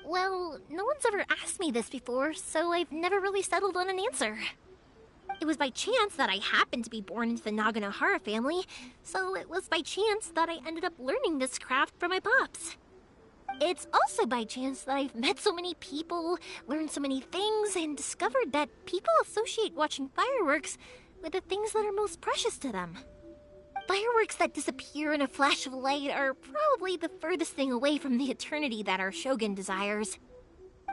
Well, no one's ever asked me this before, so I've never really settled on an answer. It was by chance that I happened to be born into the Naganohara family, so it was by chance that I ended up learning this craft from my pops. It's also by chance that I've met so many people, learned so many things, and discovered that people associate watching fireworks with the things that are most precious to them. Fireworks that disappear in a flash of light are probably the furthest thing away from the eternity that our Shogun desires.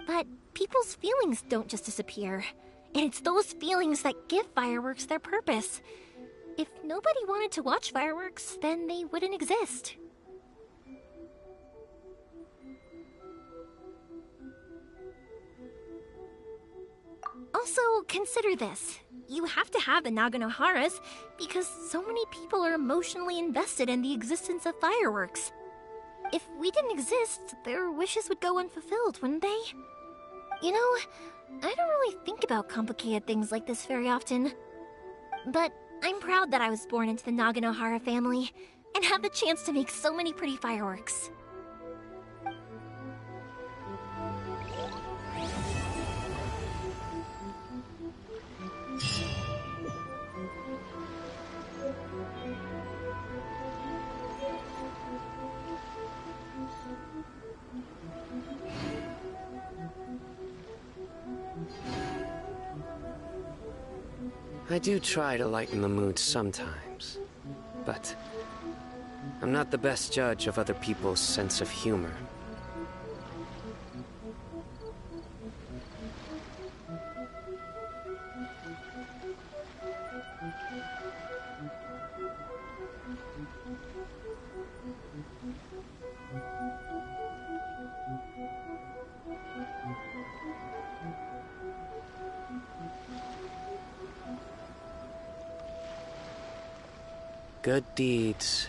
But people's feelings don't just disappear, and it's those feelings that give fireworks their purpose. If nobody wanted to watch fireworks, then they wouldn't exist. Also, consider this. You have to have the Naganoharas because so many people are emotionally invested in the existence of fireworks. If we didn't exist, their wishes would go unfulfilled, wouldn't they? You know, I don't really think about complicated things like this very often. But I'm proud that I was born into the Naganohara family and have the chance to make so many pretty fireworks. I do try to lighten the mood sometimes, but I'm not the best judge of other people's sense of humor. Good deeds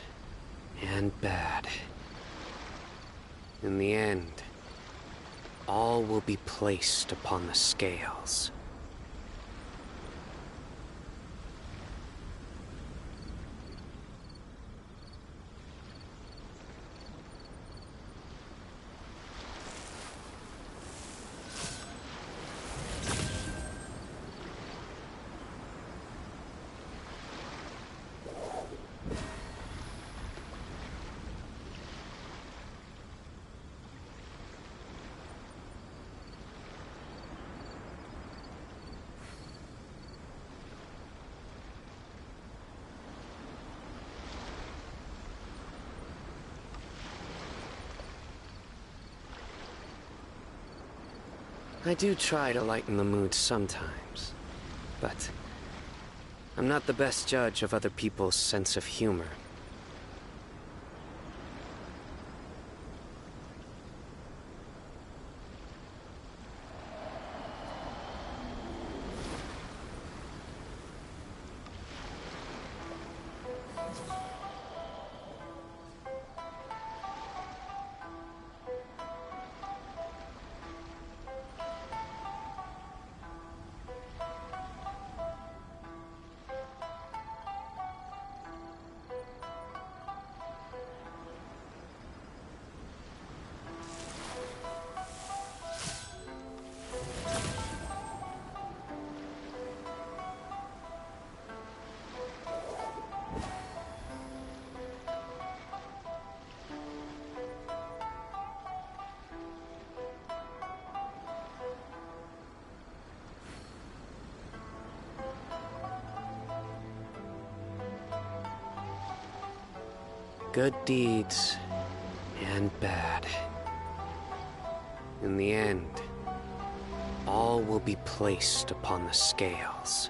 and bad. In the end, all will be placed upon the scales. I do try to lighten the mood sometimes, but I'm not the best judge of other people's sense of humor. Good deeds and bad. In the end, all will be placed upon the scales.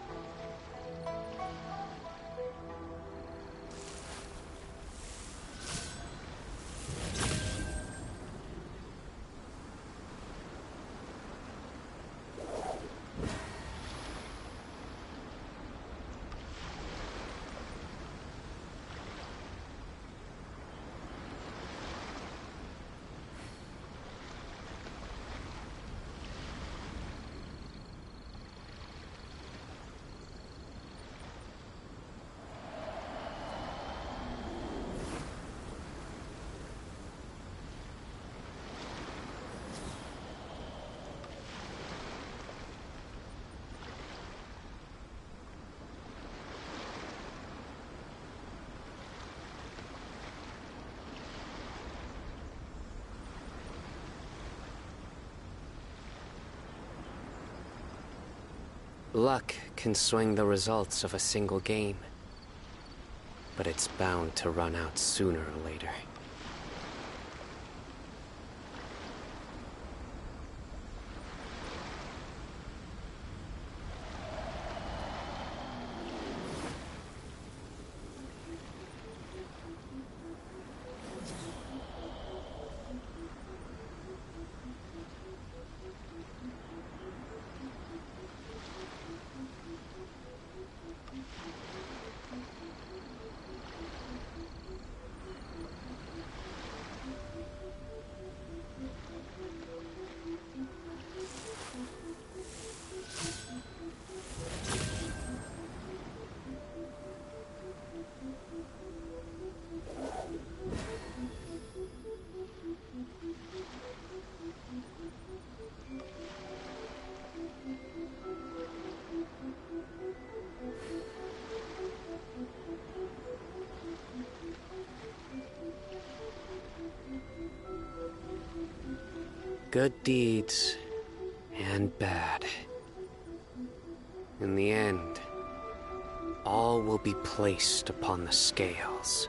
Luck can swing the results of a single game, but it's bound to run out sooner or later. Good deeds and bad. In the end, all will be placed upon the scales.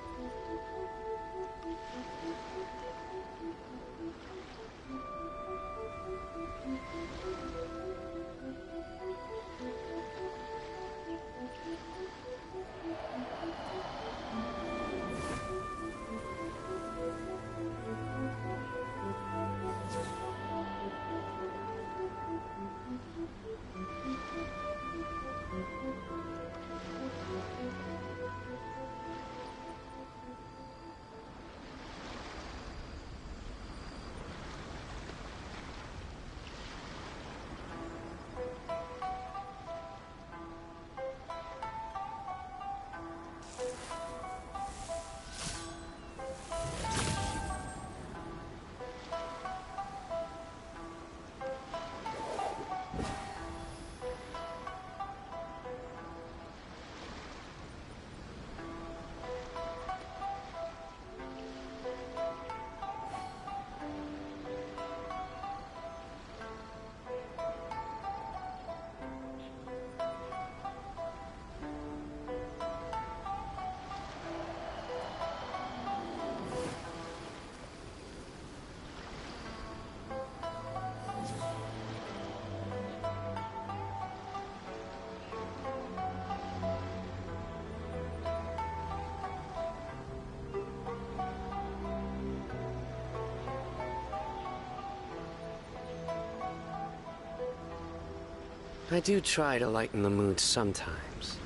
I do try to lighten the mood sometimes,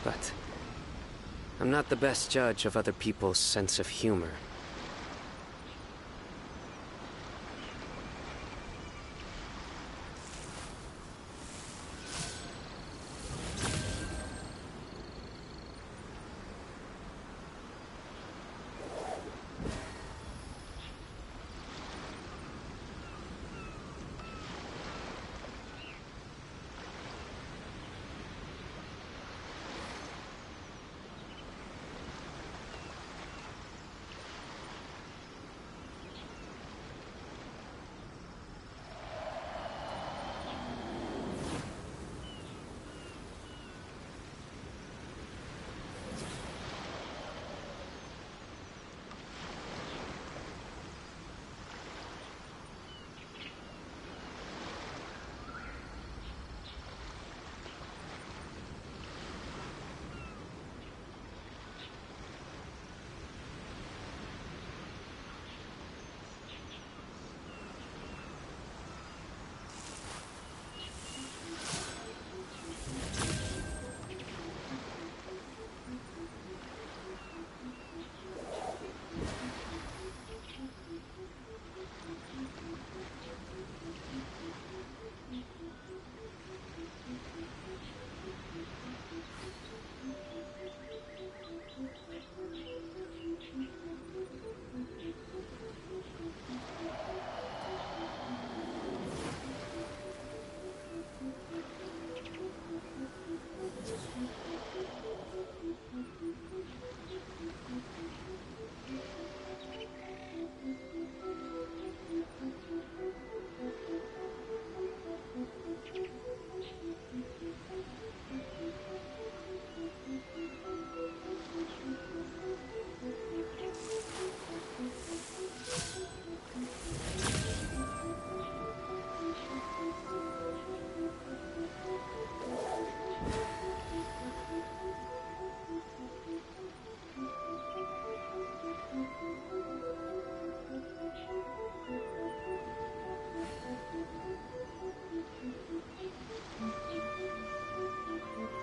but I'm not the best judge of other people's sense of humor.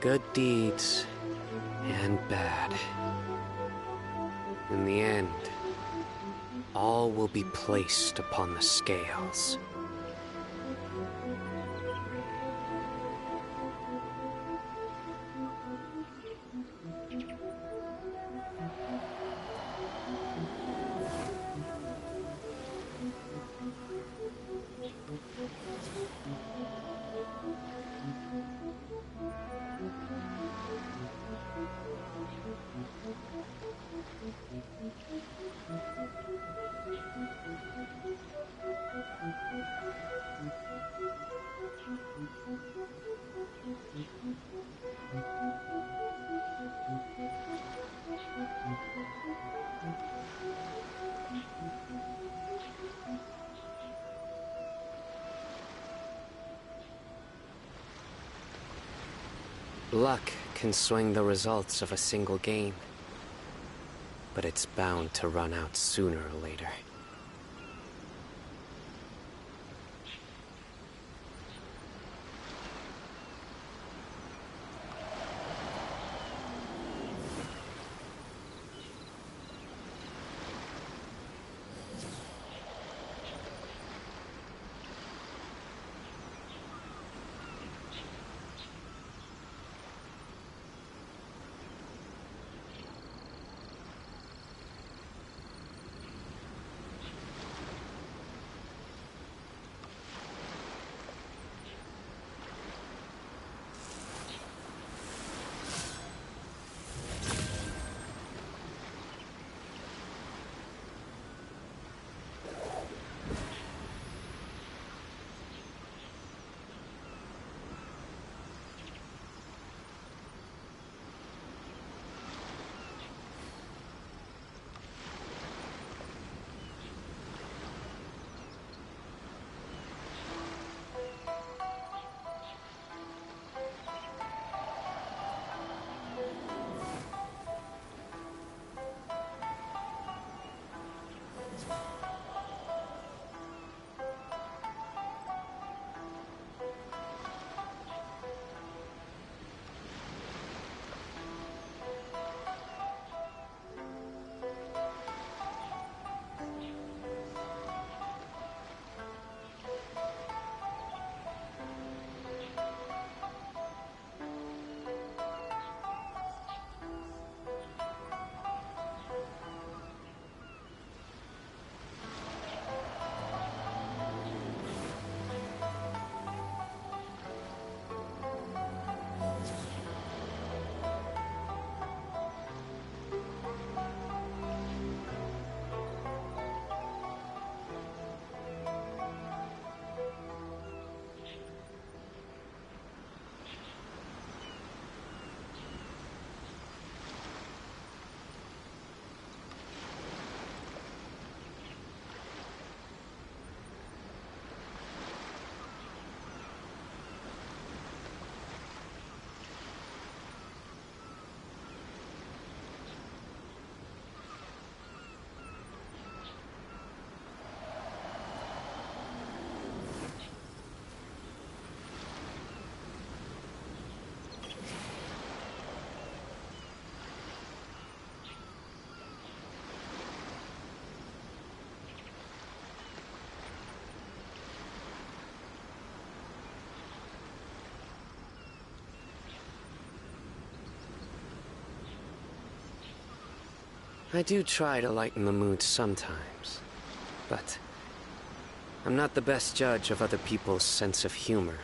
Good deeds and bad. In the end, all will be placed upon the scales. Luck can swing the results of a single game, but it's bound to run out sooner or later. I do try to lighten the mood sometimes, but I'm not the best judge of other people's sense of humor.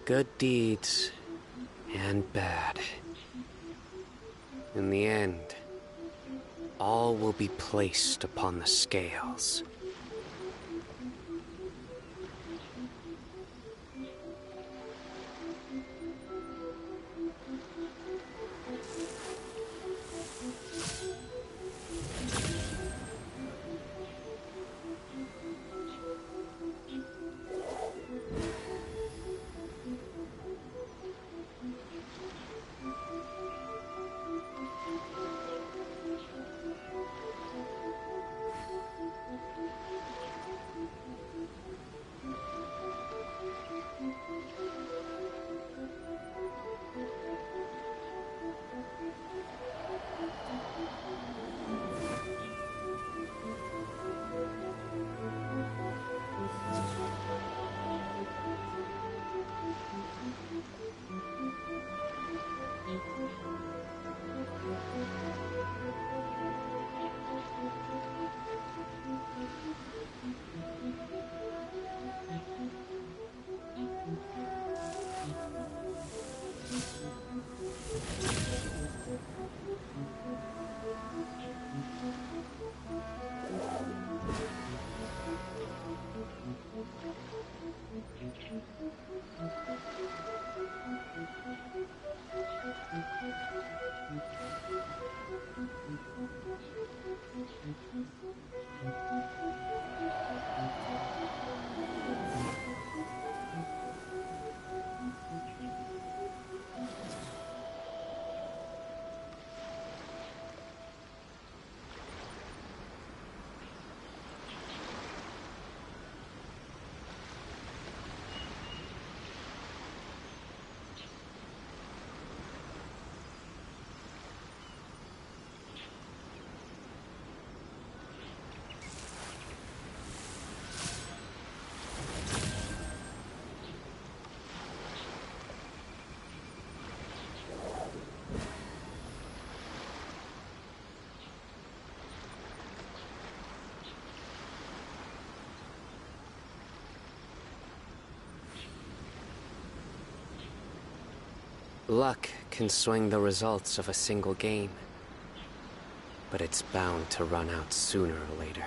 Good deeds and bad. In the end, all will be placed upon the scales. Luck can swing the results of a single game, but it's bound to run out sooner or later.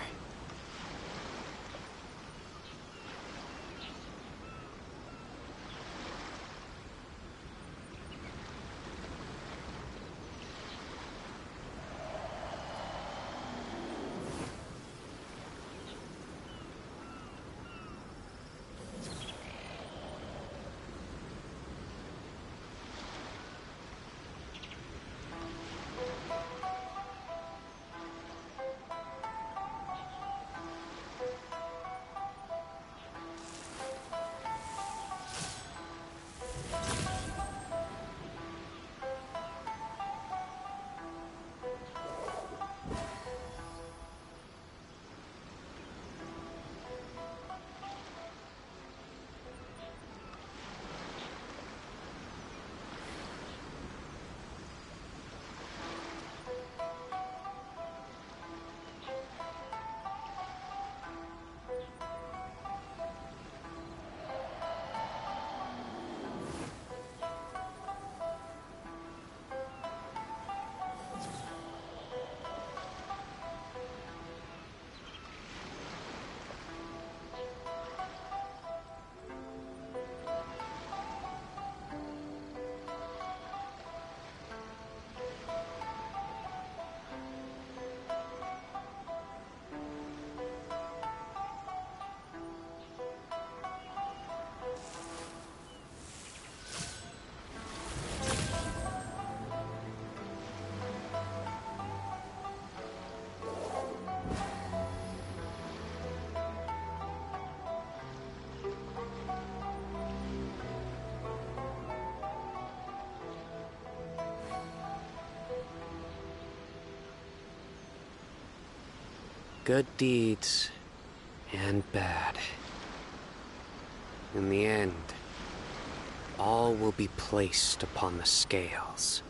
Good deeds and bad. In the end, all will be placed upon the scales.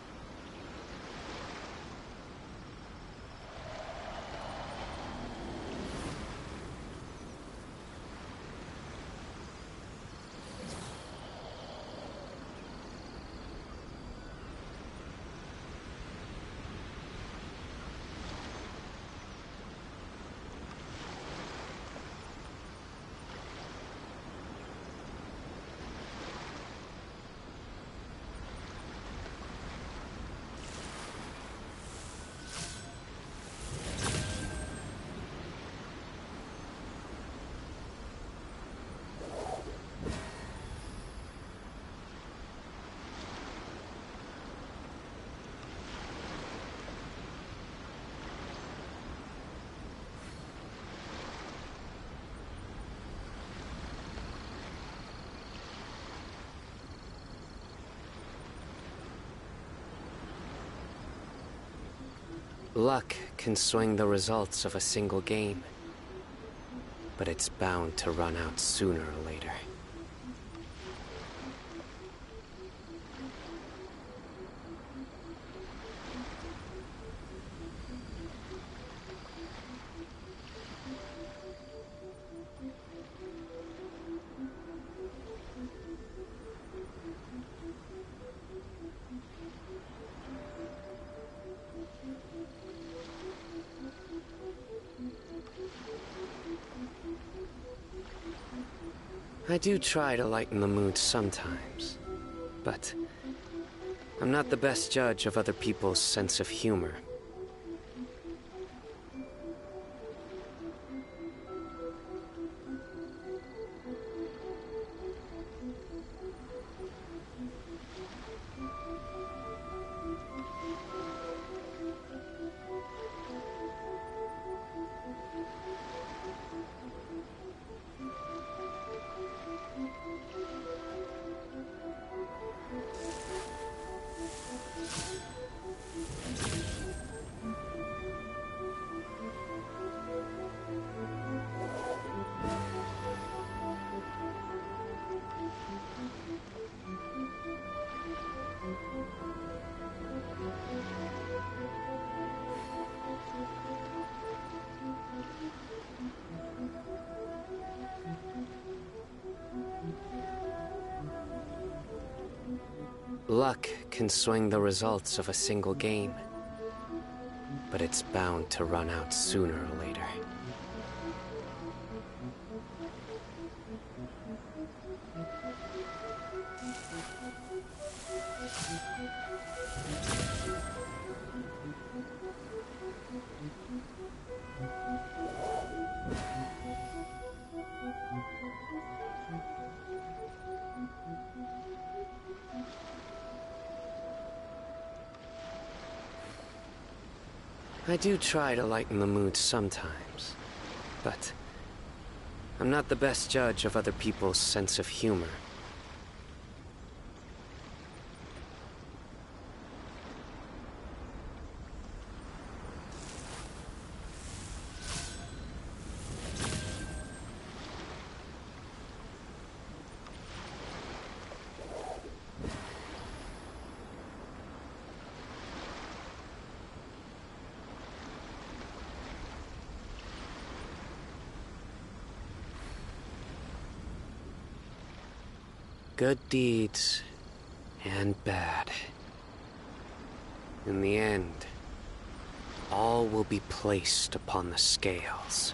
Luck can swing the results of a single game, but it's bound to run out sooner or later. I do try to lighten the mood sometimes, but I'm not the best judge of other people's sense of humor. Luck can swing the results of a single game, but it's bound to run out sooner or later. I do try to lighten the mood sometimes, but I'm not the best judge of other people's sense of humor. Good deeds and bad. In the end, all will be placed upon the scales.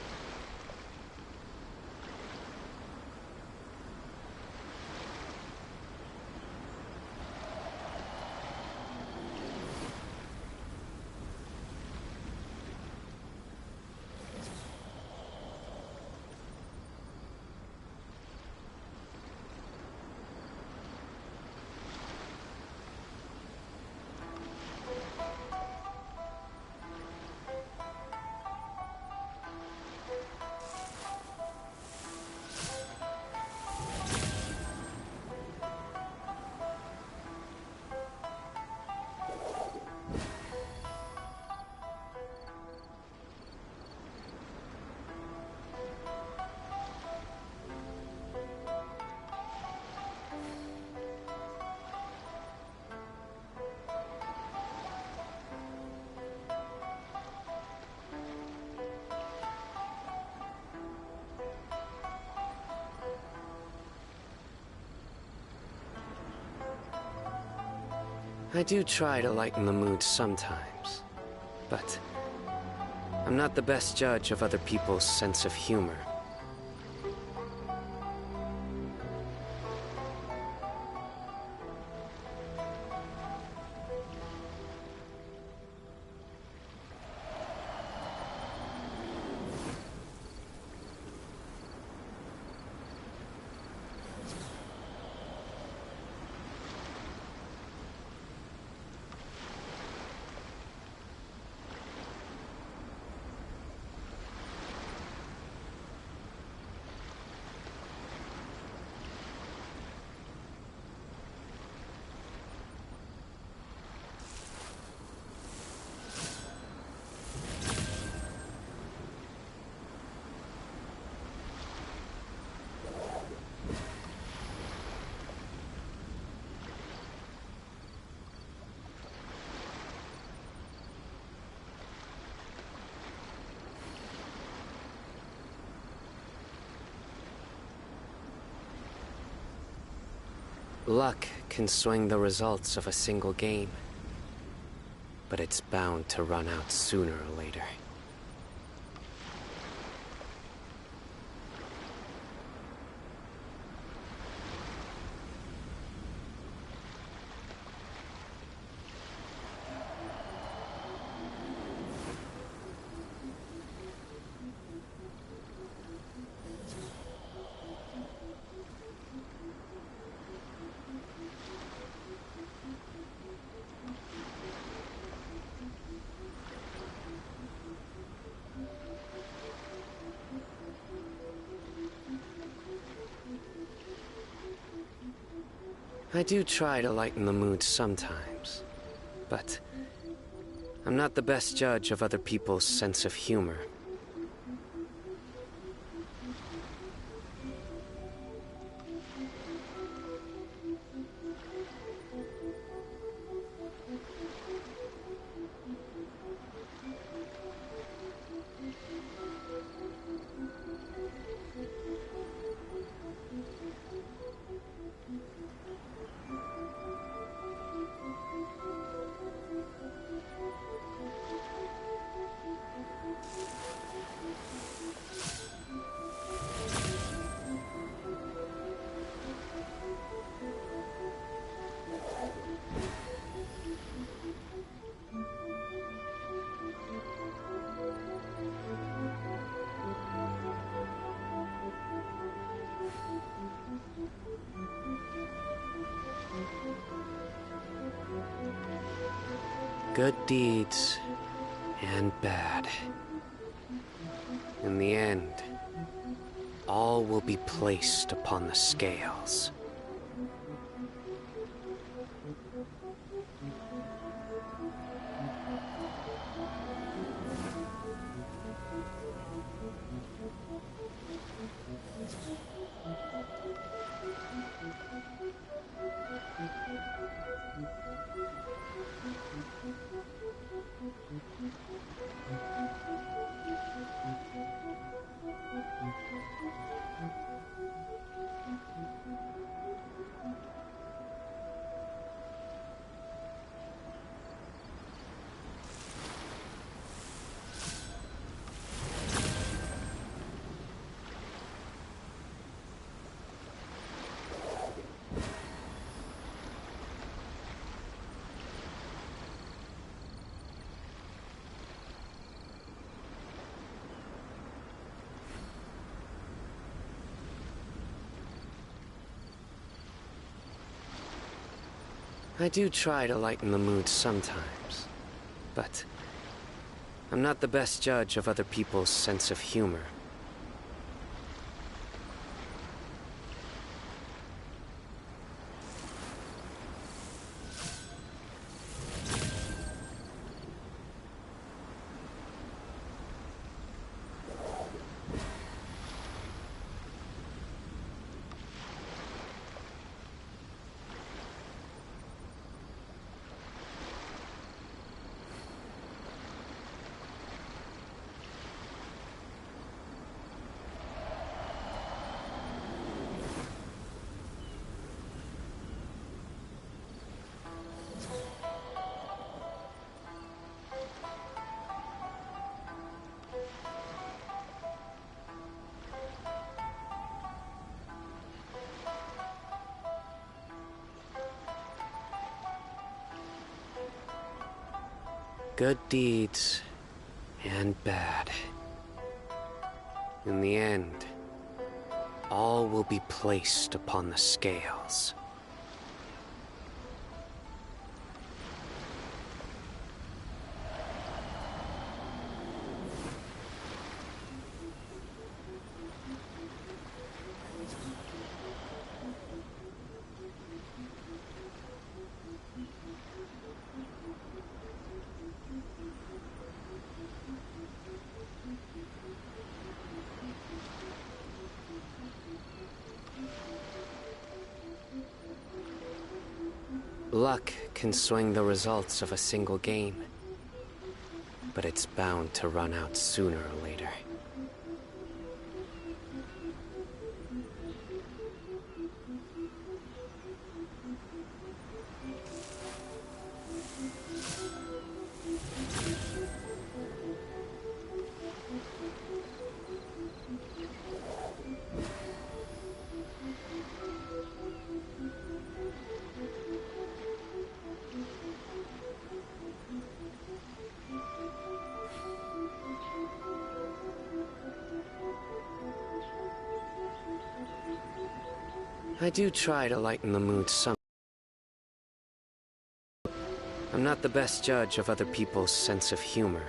I do try to lighten the mood sometimes, but I'm not the best judge of other people's sense of humor. Luck can swing the results of a single game, but it's bound to run out sooner or later. I do try to lighten the mood sometimes, but I'm not the best judge of other people's sense of humor. Good deeds and bad. In the end, all will be placed upon the scales. I do try to lighten the mood sometimes, but I'm not the best judge of other people's sense of humor. Good deeds and bad. In the end, all will be placed upon the scales. Luck can swing the results of a single game, but it's bound to run out sooner or later. I do try to lighten the mood some. I'm not the best judge of other people's sense of humor,